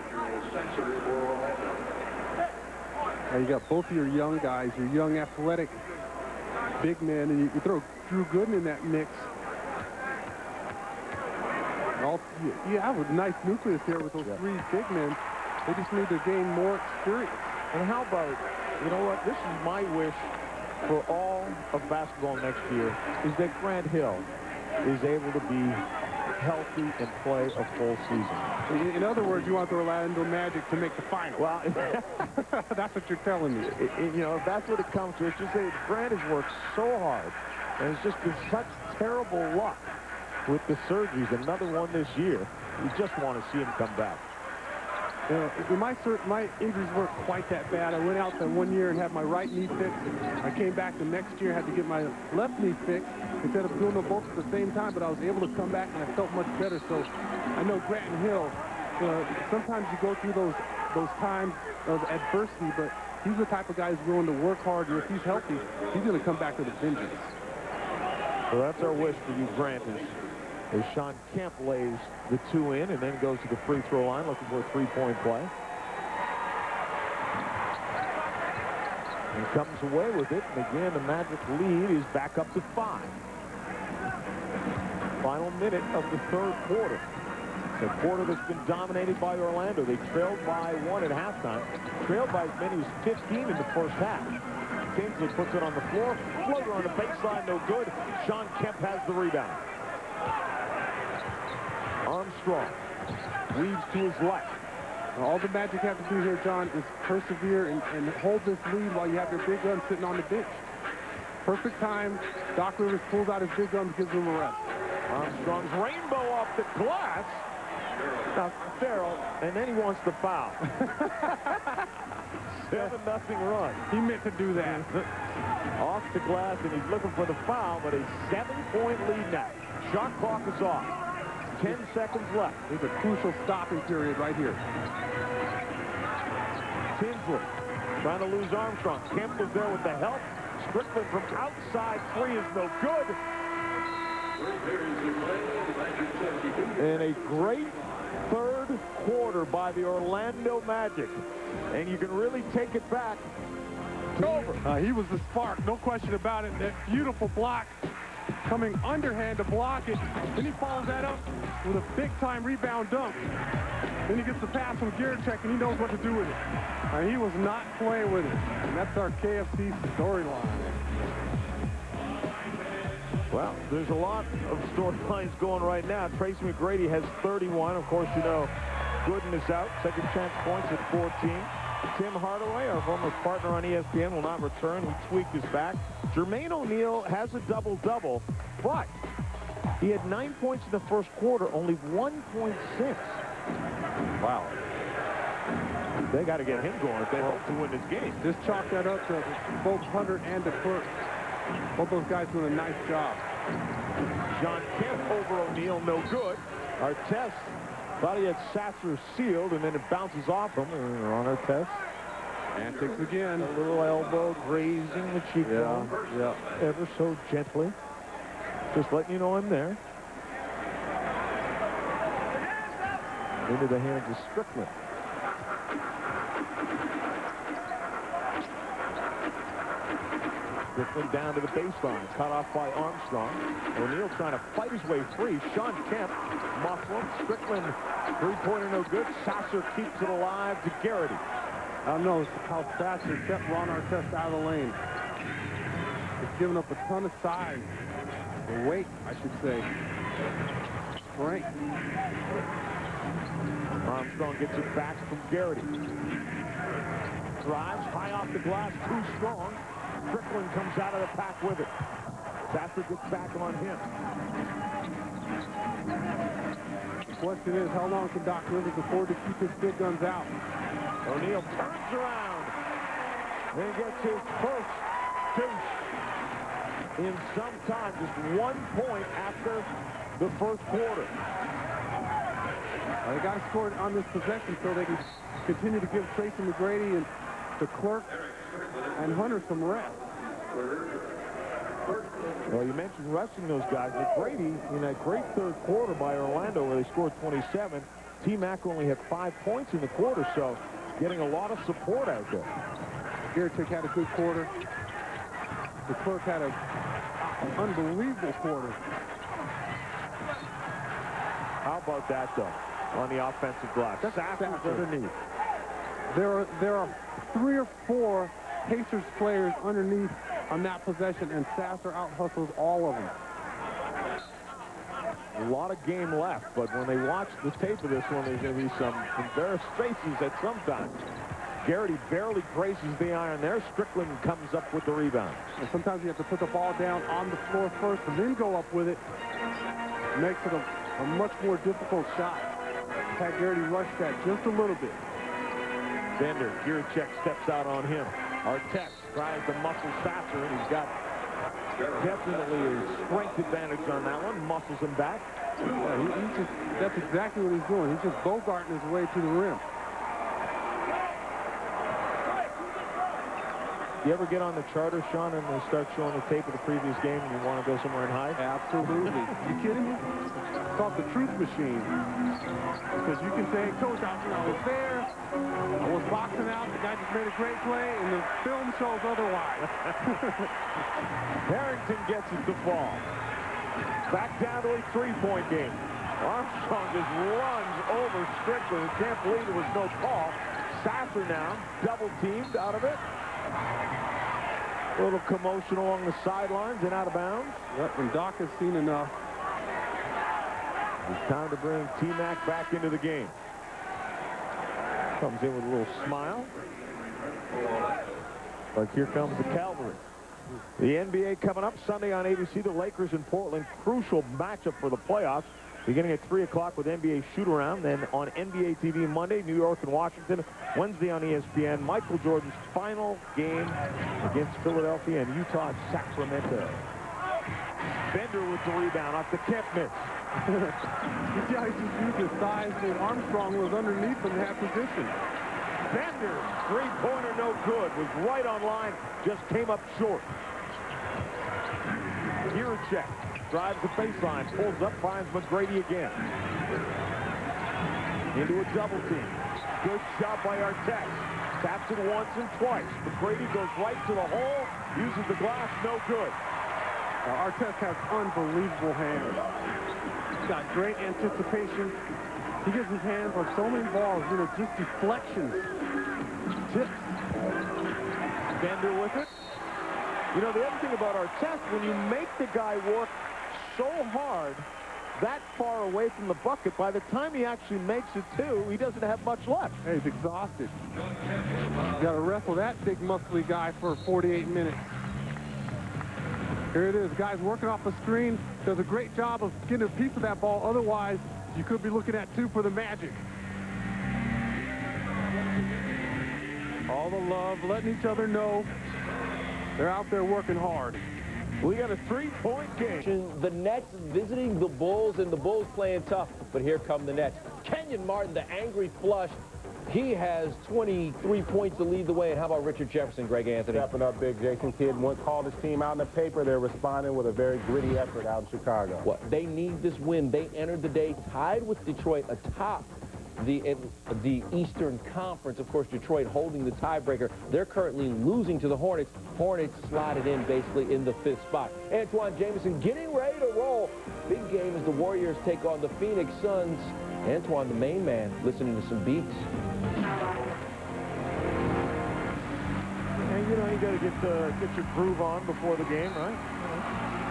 Now you got both of your young guys, your young athletic big men, and you throw Drew Gooden in that mix. You have a nice nucleus here with those 3 big men. They just need to gain more experience. And how about, you know what, this is my wish for all of basketball next year, is that Grant Hill is able to be healthy and play a full season. In other words, you want the Orlando Magic to make the final. Well, that's what you're telling me. You know, if that's what it comes to, it's just that Grant has worked so hard, and it's just been such terrible luck with the surgeries. Another one this year. You just want to see him come back. You know, my injuries weren't quite that bad. I went out that one year and had my right knee fixed. I came back the next year, had to get my left knee fixed instead of doing them both at the same time, but I was able to come back and I felt much better. So I know Grant Hill, sometimes you go through those times of adversity, but he's the type of guy who's willing to work hard, and if he's healthy, he's going to come back with a vengeance. So that's our wish for you, Grant, as Sean Kemp lays the 2 in and then goes to the free throw line looking for a 3-point play. And comes away with it, and again the Magic lead is back up to 5. Final minute of the 3rd quarter. The quarter that's been dominated by Orlando. They trailed by 1 at halftime. Trailed by as many as 15 in the first half. Tinsley puts it on the floor. Floater on the baseline, no good. Sean Kemp has the rebound. Armstrong weaves to his left. All the Magic have to do here, John, is persevere and hold this lead while you have your big gun sitting on the bench. Perfect time. Doc Rivers pulls out his big gun and gives him a rest. Armstrong's rainbow off the glass. Now, Farrell, and then he wants to foul. 7-0 run. He meant to do that. Off the glass, and he's looking for the foul, but a 7-point lead now. Shot clock is off. 10 seconds left. There's a crucial stopping period right here. Tinsley trying to lose Armstrong. Kemp was there with the help. Strickland from outside three is no good. And a great third quarter by the Orlando Magic. And you can really take it back. Over. He was the spark, no question about it. That beautiful block coming underhand to block it. Then he follows that up with a big-time rebound dunk. Then he gets the pass from Gierczek, and he knows what to do with it. He was not playing with it. And that's our KFC storyline. Well, there's a lot of storylines going right now. Tracy McGrady has 31. Of course, you know, Gooden is out. Second chance points at 14. Tim Hardaway, our former partner on ESPN, will not return. He tweaked his back. Jermaine O'Neal has a double-double, but he had 9 points in the first quarter, only 1.6. Wow. They got to get him going if they hope to win this game. Just chalk that up to both Hunter and the Clerk. Both those guys doing a nice job. John Kemp over O'Neal, no good. Artest thought he had Sasser sealed, and then it bounces off him. On Artest. Antics again. A little elbow grazing the cheekbone. Yeah. Ever so gently. Just letting you know I'm there. Into the hands of Strickland. Strickland down to the baseline. Cut off by Armstrong. O'Neal trying to fight his way free. Sean Kemp muscling. Strickland, three-pointer no good. Sasser keeps it alive to Garrity. I don't know how Sasser kept Ron Artest out of the lane. He's giving up a ton of size. Or weight, I should say. Strength. Armstrong gets it back from Garrity. Drives high off the glass, too strong. Strickland comes out of the pack with it. Sasser gets back on him. The question is, how long can Doc Rivers afford to keep his big guns out? O'Neal turns around and gets his first deuce in some time. Just 1 point after the first quarter. They got to score on this possession so they can continue to give Tracy McGrady and the Clerk and Hunter some rest. Well, you mentioned resting those guys. McGrady, in that great third quarter by Orlando where they scored 27, T-Mac only had 5 points in the quarter, so getting a lot of support out there. Gierczek had a good quarter. The Clerk had an unbelievable quarter. How about that, though, on the offensive glass? Sasser's underneath. There are 3 or 4 Pacers players underneath on that possession, and Sasser out-hustles all of them. A lot of game left, but when they watch the tape of this one, there's going to be some embarrassed faces at some time. Garrity barely graces the iron there. Strickland comes up with the rebound. And sometimes you have to put the ball down on the floor first and then go up with it. Makes it a much more difficult shot. Had Garrity rush that just a little bit. Bender, Gierczek steps out on him. Artest tries to muscle Sasser, and he's got definitely a strength advantage on that one. Muscles him back. Yeah, that's exactly what he's doing. He's just bogarting his way to the rim. You ever get on the charter, Sean, and they start showing the tape of the previous game and you want to go somewhere and hide? Absolutely. You kidding me? It's called the truth machine. Because you can say, Coach, I was there. I was boxing out. The guy just made a great play, and the film shows otherwise. Harrington gets it to fall. Back down to a three-point game. Armstrong just runs over Strickland. Can't believe there was no call. Sasser now double-teamed out of it. A little commotion along the sidelines and out of bounds. Yep, and Doc has seen enough. It's time to bring T-Mac back into the game. Comes in with a little smile. But here comes the cavalry. The NBA coming up Sunday on ABC. The Lakers in Portland. Crucial matchup for the playoffs. Beginning at 3 o'clock with NBA shoot-around. Then on NBA TV Monday, New York and Washington. Wednesday on ESPN, Michael Jordan's final game against Philadelphia and Utah at Sacramento. Bender with the rebound off the tip miss. You see how he just used his size, and Armstrong was underneath him in that position. Bender, three-pointer no good, was right on line, just came up short. Jiricek drives the baseline, pulls up, finds Mcgrady again. Into a double team. Good shot by Artest. Taps it once and twice. Mcgrady goes right to the hole, uses the glass, no good. Artest has unbelievable hands. He's got great anticipation. He gets his hands on so many balls, you know, just deflections, tips. Bender with it. You know, the other thing about Artest, when you make the guy work so hard, that far away from the bucket, by the time he actually makes it too, he doesn't have much left. Hey, he's exhausted. You got to wrestle that big, muscly guy for 48 minutes. Here it is. Guy's working off the screen. Does a great job of getting a piece of that ball. Otherwise, you could be looking at 2 for the Magic. All the love, letting each other know they're out there working hard. We got a 3-point game. The Nets visiting the Bulls, and the Bulls playing tough, but here come the Nets. Kenyon Martin, the angry flush. He has 23 points to lead the way. And how about Richard Jefferson, Greg Anthony? Stepping up big. Jason Kidd once called his team out in the paper. They're responding with a very gritty effort out in Chicago. Well, they need this win. They entered the day tied with Detroit atop the Eastern Conference. Of course, Detroit holding the tiebreaker. They're currently losing to the Hornets. Hornets slotted in basically in the 5th spot. Antoine Jameson getting ready to roll. Big game as the Warriors take on the Phoenix Suns. Antoine, the main man, listening to some beats. And you know, you got to get your groove on before the game, right?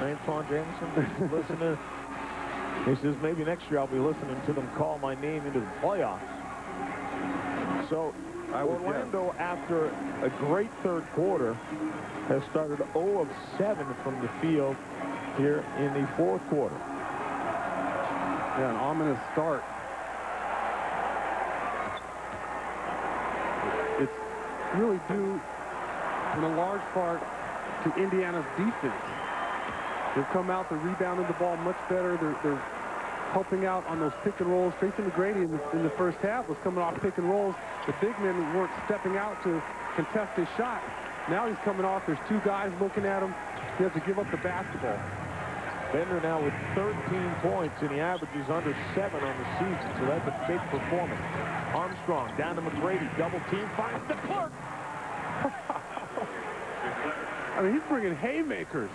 You know, Antoine Jameson, listen to. He says maybe next year I'll be listening to them call my name into the playoffs. So Orlando, after a great third quarter, has started 0 of 7 from the field here in the 4th quarter. Yeah, an ominous start. It's really due in a large part to Indiana's defense. They've come out, they're rebounding the ball much better. They're helping out on those pick and rolls. Tracy Mcgrady in the first half was coming off pick and rolls. The big men weren't stepping out to contest his shot. Now he's coming off. There's 2 guys looking at him. He has to give up the basketball. Bender now with 13 points, and he averages under 7 on the season, so that's a big performance. Armstrong down to Mcgrady, double team, finds the clerk. I mean, he's bringing haymakers.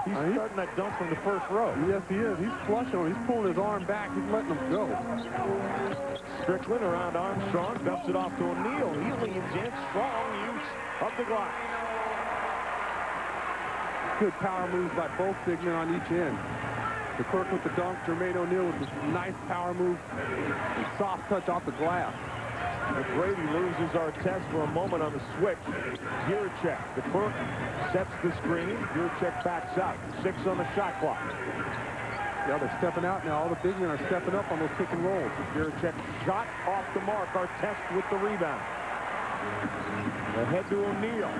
He's starting that dunk from the first row. Yes, he is. He's flushing him. He's pulling his arm back. He's letting him go. Strickland around Armstrong, dumps it off to O'Neal. He leans in, strong use of the glass. Good power moves by both big men on each end. The Clerk with the dunk, Jermaine O'Neal with this nice power move and soft touch off the glass. Mcgrady loses Artest for a moment on the switch. Jiricek, the Clerk sets the screen. Jiricek backs out. 6 on the shot clock. Yeah, they're stepping out now. All the big men are stepping up on those pick and rolls. Jiricek shot off the mark. Artest with the rebound. Ahead to O'Neal.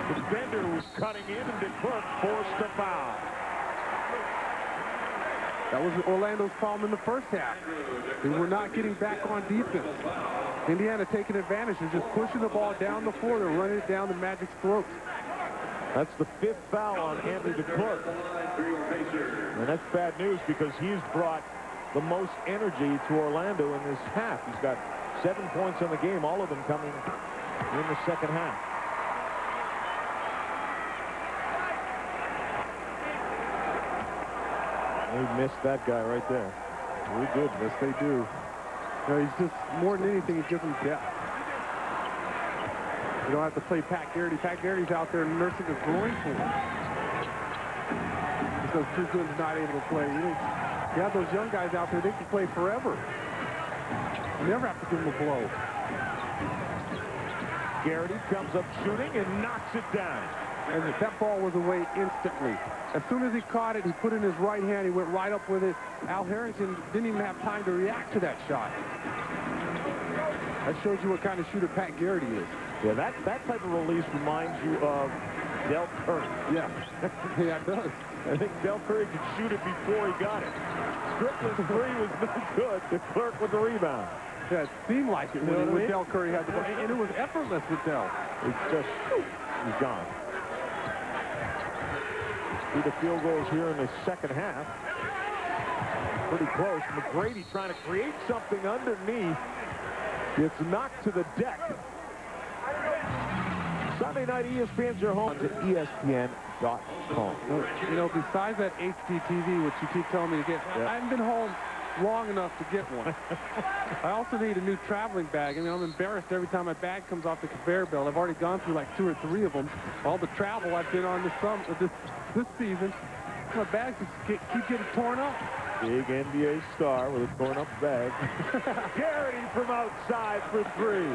The Bender was cutting in, and the Clerk forced a foul. That was Orlando's problem in the first half. They were not getting back on defense. Indiana taking advantage. They're just pushing the ball down the floor. They're running it down the Magic's throats. That's the 5th foul on Anthony DeClerc. And that's bad news because he's brought the most energy to Orlando in this half. He's got 7 points on the game, all of them coming in the second half. They missed that guy right there. We did. Yes, they do. You know, he's just, more than anything, he gives them depth. You don't have to play Pat Garrity. Pat Garrity's out there nursing a groin for him. Because Drew Gooden's not able to play. You have those young guys out there, they can play forever. You never have to give them a blow. Garrity comes up shooting and knocks it down. and that ball was away instantly. As soon as he caught it, he put it in his right hand. He went right up with it. Al Harrington didn't even have time to react to that shot. That shows you what kind of shooter Pat Garrity is. Yeah, that type of release reminds you of Del Curry. Yeah, yeah, it does. I think Del Curry could shoot it before he got it. Strickland's three was no good. The Clerk with the rebound. Yeah, it seemed like it when Del Curry had the ball. And it was effortless with Del. It's just, he's gone. See the field goals here in the second half. Pretty close. Mcgrady trying to create something underneath. Gets knocked to the deck. Sunday night ESPN's your home to ESPN.com. You know, besides that HDTV, which you keep telling me to get, I haven't been home long enough to get one. I also need a new traveling bag. I mean, I'm embarrassed every time my bag comes off the conveyor belt. I've already gone through like 2 or 3 of them. All the travel I've been on this season, my bags just keep getting torn up. Big NBA star with a torn up bag. Garrity from outside for 3.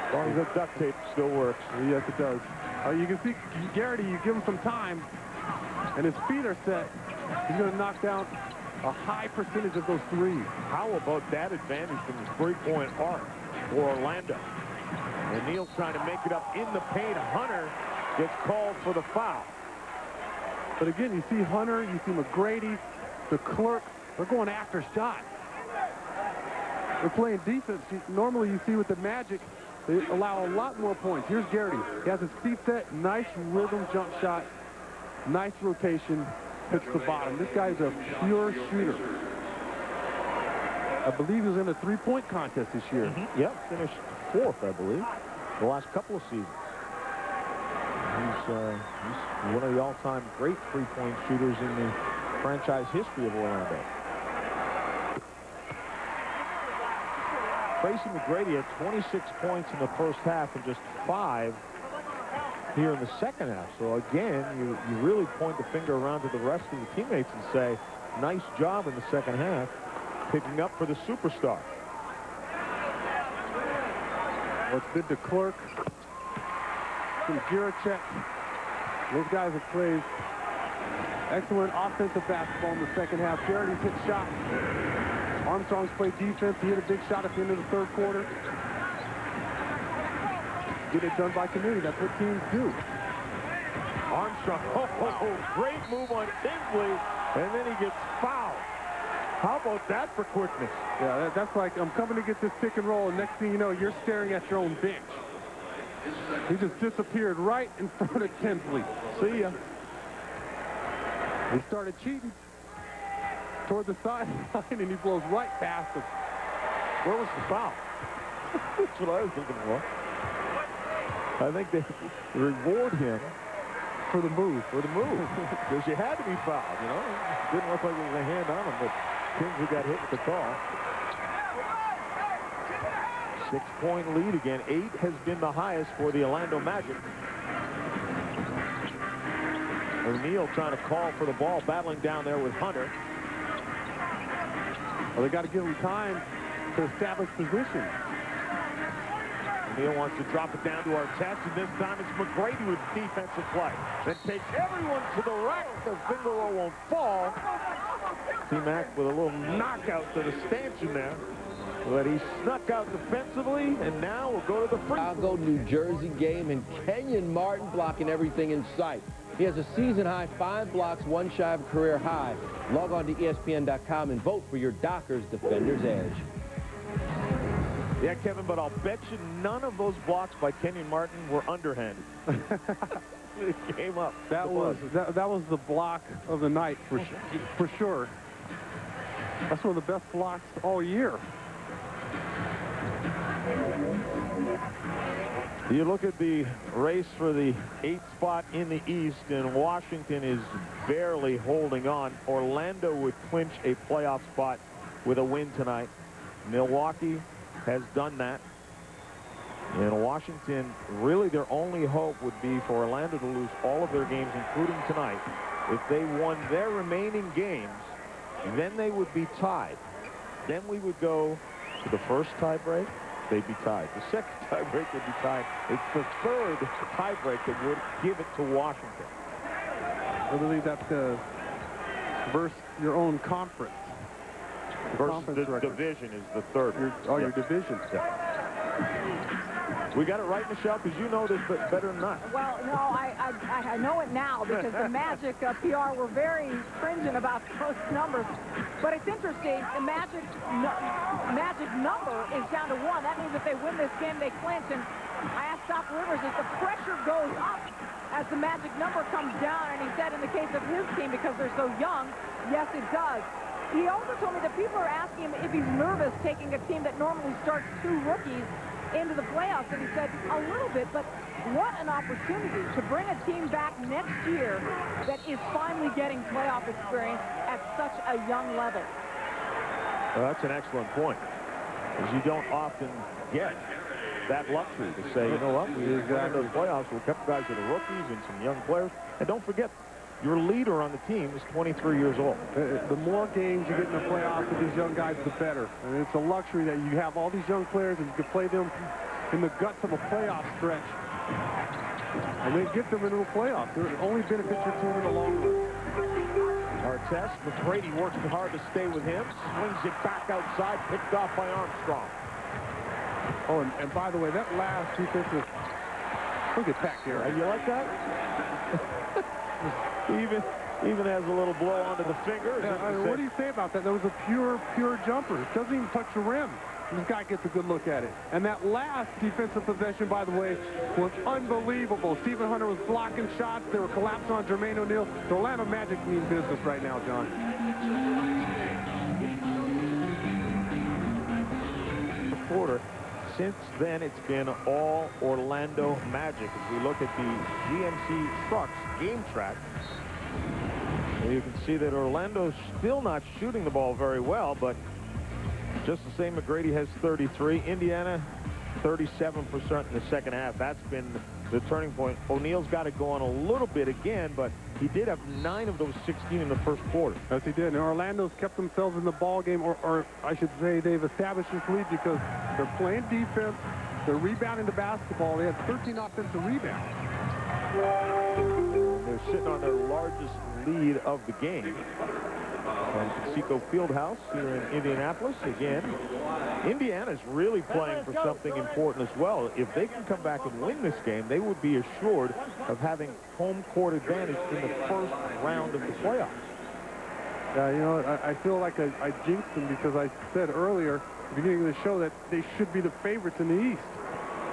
As long as the duct tape still works. Yes, it does. You can see Garrity, you give him some time, and his feet are set. He's going to knock down a high percentage of those 3s. How about that advantage from the three-point arc for Orlando? And Neal's trying to make it up in the paint. Hunter gets called for the foul. But again, you see Hunter, you see Mcgrady, the Clerk, they're going after shots. They're playing defense. Normally you see with the Magic, they allow a lot more points. Here's Garrity. He has his feet set, nice rhythm jump shot, nice rotation, hits the bottom. This guy's a pure shooter. I believe he was in a 3-point contest this year. Yep, finished 4th, I believe, the last couple of seasons. He's one of the all-time great three-point shooters in the franchise history of Orlando. Tracy Mcgrady had 26 points in the first half and just 5 here in the second half. So again, you really point the finger around to the rest of the teammates and say, nice job in the second half, picking up for the superstar. Well, it's been the Clerk, some Giracek. Those guys have played excellent offensive basketball in the second half. Garrity's hit shots. Armstrong's played defense. He hit a big shot at the end of the third quarter. Get it done by committee. That's what teams do. Armstrong, great move on Tinsley, and then he gets fouled. How about that for quickness? Yeah, that's like, I'm coming to get this pick and roll, and next thing you know, you're staring at your own bench. He just disappeared right in front of Tinsley. See ya. He started cheating toward the sideline, and he blows right past him. Where was the foul? That's what I was looking for. I think they reward him for the move. Because you had to be fouled, you know. It didn't look like it was a hand on him, but Tinsley got hit with the call. 6-point lead again. 8 has been the highest for the Orlando Magic. O'Neal trying to call for the ball, battling down there with Hunter. Well, they got to give him time to establish position. O'Neal wants to drop it down to Artest, and this time it's Mcgrady with defensive play. Then takes everyone to the rack. The finger roll won't fall. T-Mac with a little knockout to the stanchion there. But he snuck out defensively, and now we'll go to the free. Chicago, New Jersey game, and Kenyon Martin blocking everything in sight. He has a season-high 5 blocks, 1 shy of career high. Log on to ESPN.com and vote for your Dockers Defender's Edge. Yeah, Kevin, but I'll bet you none of those blocks by Kenyon Martin were underhanded. It came up. That was the block of the night for sure. That's one of the best blocks all year. You look at the race for the 8th spot in the East, and Washington is barely holding on. Orlando would clinch a playoff spot with a win tonight. Milwaukee has done that. And Washington, really their only hope would be for Orlando to lose all of their games, including tonight. If they won their remaining games, then they would be tied. Then we would go to the first tie break, they'd be tied. The second tiebreak would be tied. It's the third tiebreak that would give it to Washington. I believe that's versus your own conference. Versus the division is the third. Your division. We got it right, Michelle, because you know this better than us. Well, no, I know it now because the Magic PR were very stringent about those numbers. But it's interesting. The Magic number is down to 1. That means if they win this game, they clinch. And I asked Doc Rivers if the pressure goes up as the Magic number comes down. And he said in the case of his team, because they're so young, yes, it does. He also told me that people are asking him if he's nervous taking a team that normally starts 2 rookies into the playoffs, and he said a little bit, but what an opportunity to bring a team back next year that is finally getting playoff experience at such a young level. Well, that's an excellent point, because you don't often get that luxury to say, you know what, we got those playoffs, we'll keep guys that are rookies and some young players, and don't forget, your leader on the team is 23 years old. The more games you get in the playoffs with these young guys, the better. And it's a luxury that you have all these young players and you can play them in the guts of a playoff stretch. And then get them into the playoffs. It only benefits your team in the long run. Artest, Mcgrady works hard to stay with him, swings it back outside, picked off by Armstrong. Oh, and by the way, that last defensive, look at back there. You like that? Even has a little blow onto the finger. What do you say about that? That was a pure jumper. It doesn't even touch the rim. This guy gets a good look at it. And that last defensive possession, by the way, was unbelievable. Stephen Hunter was blocking shots. They were collapsing on Jermaine O'Neal. The Orlando Magic mean business right now, John. Quarter. Since then, it's been all Orlando Magic. As we look at the GMC Trucks game track, and you can see that Orlando's still not shooting the ball very well, but just the same, Mcgrady has 33. Indiana, 37% in the second half. That's been the turning point. O'Neal's got it going a little bit again, but he did have 9 of those 16 in the first quarter. Yes, he did. And Orlando's kept themselves in the ball game, or I should say they've established this lead because they're playing defense, they're rebounding the basketball. They had 13 offensive rebounds. They're sitting on their largest lead of the game. From Conseco Fieldhouse here in Indianapolis. Again, Indiana's really playing for something important as well. If they can come back and win this game, they would be assured of having home court advantage in the first round of the playoffs. Yeah, you know, I feel like I jinxed them because I said earlier, at the beginning of the show, that they should be the favorites in the East.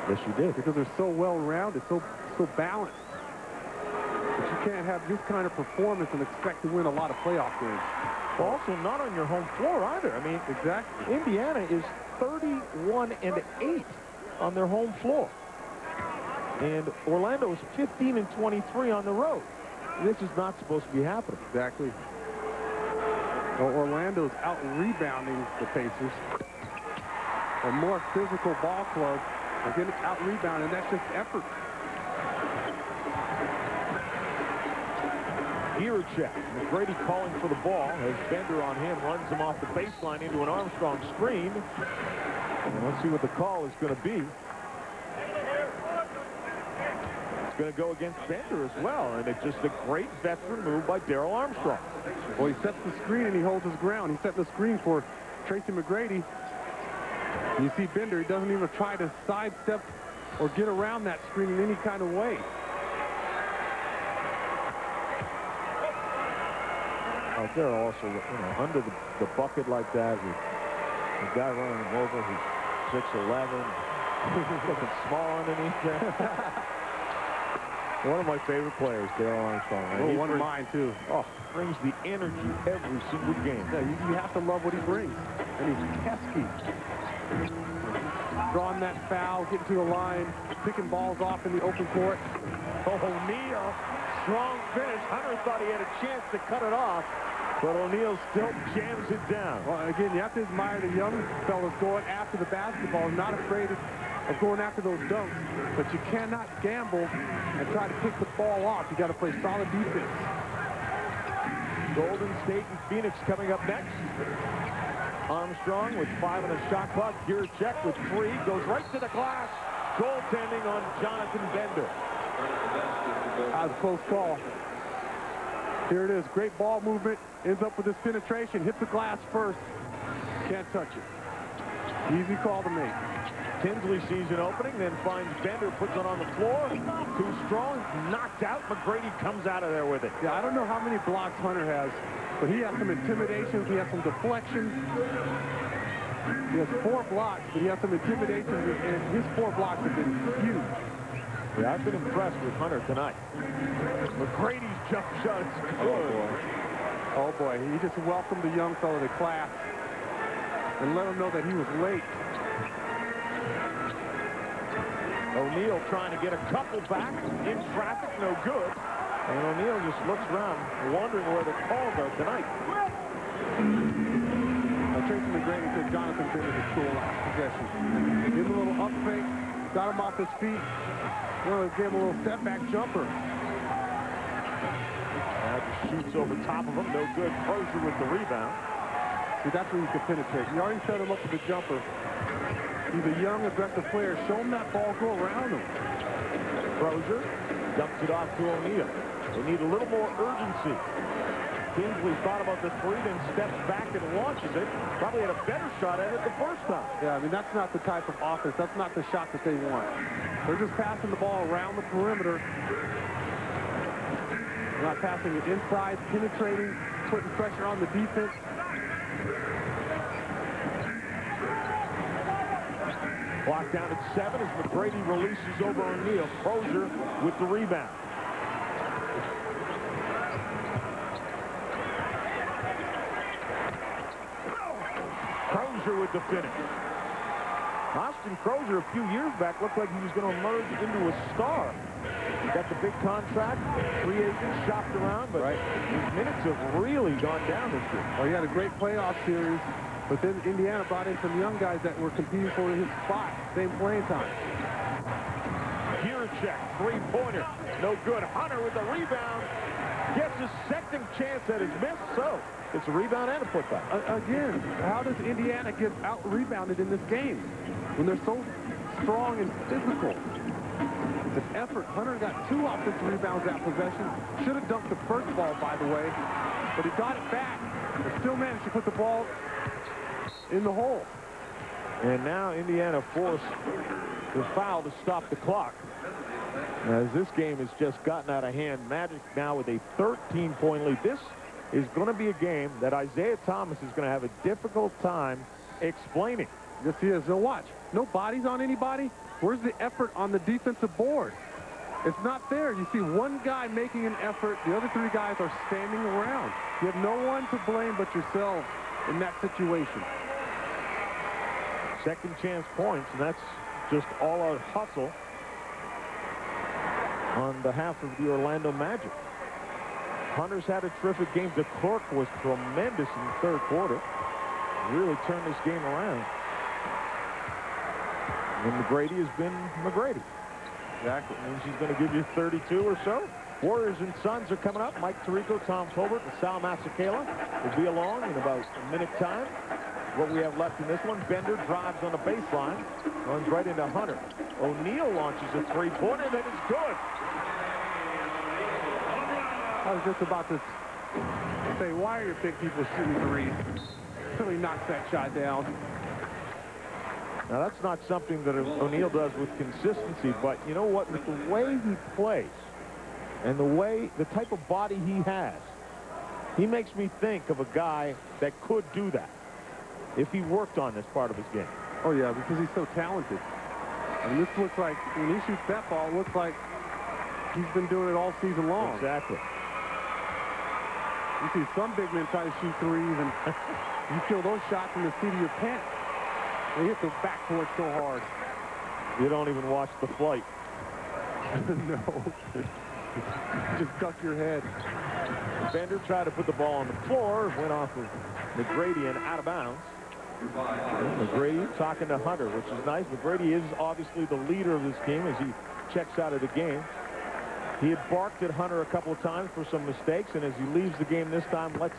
Yes, you did. Because they're so well-rounded, so balanced. But you can't have this kind of performance and expect to win a lot of playoff games. Also, not on your home floor either. I mean, exactly. Indiana is 31-8 on their home floor. And Orlando is 15-23 on the road. This is not supposed to be happening. Exactly. Well, Orlando's out-rebounding the Pacers. A more physical ball club. They're getting out-rebounded, and that's just effort. Check. Mcgrady calling for the ball. Has Bender on him, runs him off the baseline into an Armstrong screen. And let's see what the call is going to be. It's going to go against Bender as well, and it's just a great veteran move by Darryl Armstrong. Well, he sets the screen and he holds his ground. He set the screen for Tracy Mcgrady. You see Bender, he doesn't even try to sidestep or get around that screen in any kind of way. They're also, you know, under the bucket like that with the guy running him over who's 6'11", looking small underneath there. One of my favorite players, Darryl Armstrong. Oh, one of mine too. Oh, brings the energy every single game. Yeah, you have to love what he brings, and he's pesky. Drawing that foul, getting to the line, picking balls off in the open court. Oh, O'Neal, strong finish. Hunter thought he had a chance to cut it off, but O'Neal still jams it down. Well, again, you have to admire the young fellas going after the basketball, not afraid of going after those dunks. But you cannot gamble and try to pick the ball off. You got to play solid defense. Golden State and Phoenix coming up next. Armstrong with 5 on a shot clock. Gierczek with 3. Goes right to the glass. Goaltending on Jonathan Bender. That was a close call. Here it is. Great ball movement. Ends up with this penetration. Hits the glass first. Can't touch it. Easy call to make. Tinsley sees an opening, then finds Bender, puts it on the floor. Too strong, knocked out. Mcgrady comes out of there with it. Yeah, I don't know how many blocks Hunter has, but he has some intimidations. He has some deflections. He has 4 blocks, but he has some intimidations, and his 4 blocks have been huge. Yeah, I've been impressed with Hunter tonight. McGrady's jump shot is good. Oh, boy. He just welcomed the young fellow to class and let him know that he was late. O'Neal trying to get a couple back in traffic, no good. And O'Neal just looks around, wondering where the calls are tonight. Tracy Mcgrady said Jonathan Bender to score last possession. Give him a little up fake, got him off his feet. Well, gave him a little step back jumper. Just shoots over top of him, no good. Crozier with the rebound. See, that's where you can penetrate. You already set him up with the jumper. He's a young, aggressive player. Show him that ball go around him. Crozier dumps it off to O'Neal. They need a little more urgency. Tinsley thought about the 3, then steps back and launches it. Probably had a better shot at it the first time. Yeah, I mean, that's not the type of offense. That's not the shot that they want. They're just passing the ball around the perimeter. They're not passing it inside, penetrating, putting pressure on the defense. Clock down at 7 as McGrady releases over O'Neal. Crozier with the rebound. Crozier with the finish. Austin Crozier a few years back looked like he was going to emerge into a star. He got the big contract, free agent, shopped around, but his minutes have really gone down this year. Well, he had a great playoff series. But then Indiana brought in some young guys that were competing for his spot. Same playing time. Gierczek, 3-pointer. No good. Hunter with the rebound. Gets his second chance at his miss, so it's a rebound and a putback. Again, how does Indiana get out-rebounded in this game when they're so strong and physical? It's an effort. Hunter got 2 offensive rebounds that possession. Should have dunked the first ball, by the way, but he got it back and still managed to put the ball in the hole. And now Indiana forced the foul to stop the clock. As this game has just gotten out of hand, Magic now with a 13-point lead. This is going to be a game that Isaiah Thomas is going to have a difficult time explaining. Yes, he is. Now watch. No bodies on anybody. Where's the effort on the defensive board? It's not there. You see one guy making an effort. The other 3 guys are standing around. You have no one to blame but yourself in that situation. Second chance points, and that's just all out hustle on behalf of the Orlando Magic. Hunter's had a terrific game. DeClerk was tremendous in the 3rd quarter. Really turned this game around. And McGrady has been McGrady. Exactly. And she's going to give you 32 or so. Warriors and Suns are coming up. Mike Tirico, Tom Tolbert, and Sal Masekela will be along in about a minute time. What we have left in this one, Bender drives on the baseline, runs right into Hunter. O'Neal launches a 3-pointer, and it's good. I was just about to say, why are your big people shooting 3s? Until he knocks that shot down. Now, that's not something that O'Neal does with consistency, but you know what? With the way he plays and the type of body he has, he makes me think of a guy that could do that if he worked on this part of his game. Oh, yeah, because he's so talented. And this looks like, when he shoots that ball, it looks like he's been doing it all season long. Exactly. You see some big men try to shoot 3s, and you feel those shots in the seat of your pants. They hit the backboard so hard. You don't even watch the flight. No. Just duck your head. Bender tried to put the ball on the floor, went off of McGrady and out of bounds. McGrady talking to Hunter, which is nice. McGrady is obviously the leader of this team as he checks out of the game. He had barked at Hunter a couple of times for some mistakes, and as he leaves the game this time, lets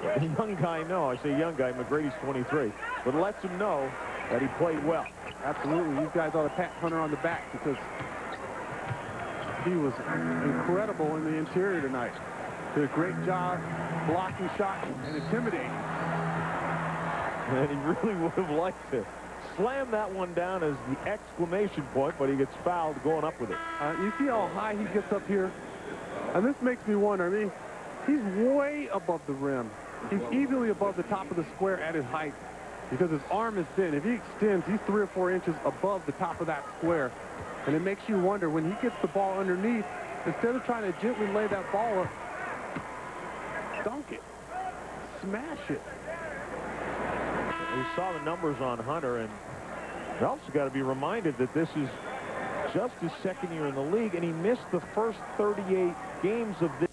A young guy, no, I say young guy, Mcgrady's 23, but lets him know that he played well. Absolutely. These guys ought to pat Hunter on the back because he was incredible in the interior tonight. Did a great job blocking shots and intimidating. And he really would have liked to slam that one down as the exclamation point, but he gets fouled going up with it. You see how high he gets up here? And this makes me wonder, I mean, he's way above the rim. He's easily above the top of the square at his height because his arm is thin. If he extends, he's 3 or 4 inches above the top of that square. And it makes you wonder, when he gets the ball underneath, instead of trying to gently lay that ball up, dunk it, smash it. We saw the numbers on Hunter, and you also got to be reminded that this is just his second year in the league, and he missed the first 38 games of this.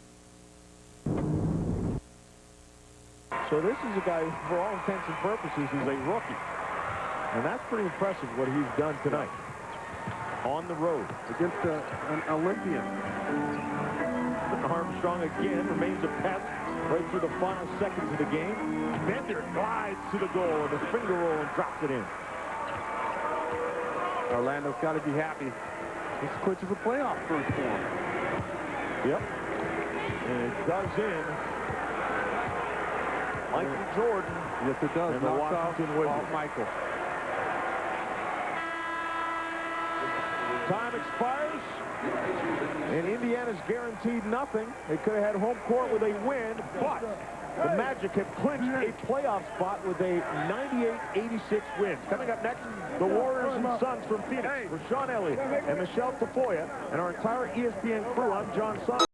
So this is a guy who, for all intents and purposes, is a rookie. And that's pretty impressive what he's done tonight. On the road. Against an Olympian. Armstrong again remains a pest right through the final seconds of the game. Bender glides to the goal with a finger roll and drops it in. Orlando's got to be happy. This clinches a playoff first for him. Yep. And it does in. Michael Jordan. Yes, it does. And the Washington Wizards. Michael. Time expires. And Indiana's guaranteed nothing. They could have had home court with a win, but the Magic have clinched a playoff spot with a 98-86 win. Coming up next, the Warriors and Suns from Phoenix. For Sean Elliott and Michelle Tafoya and our entire ESPN crew, I'm John Son.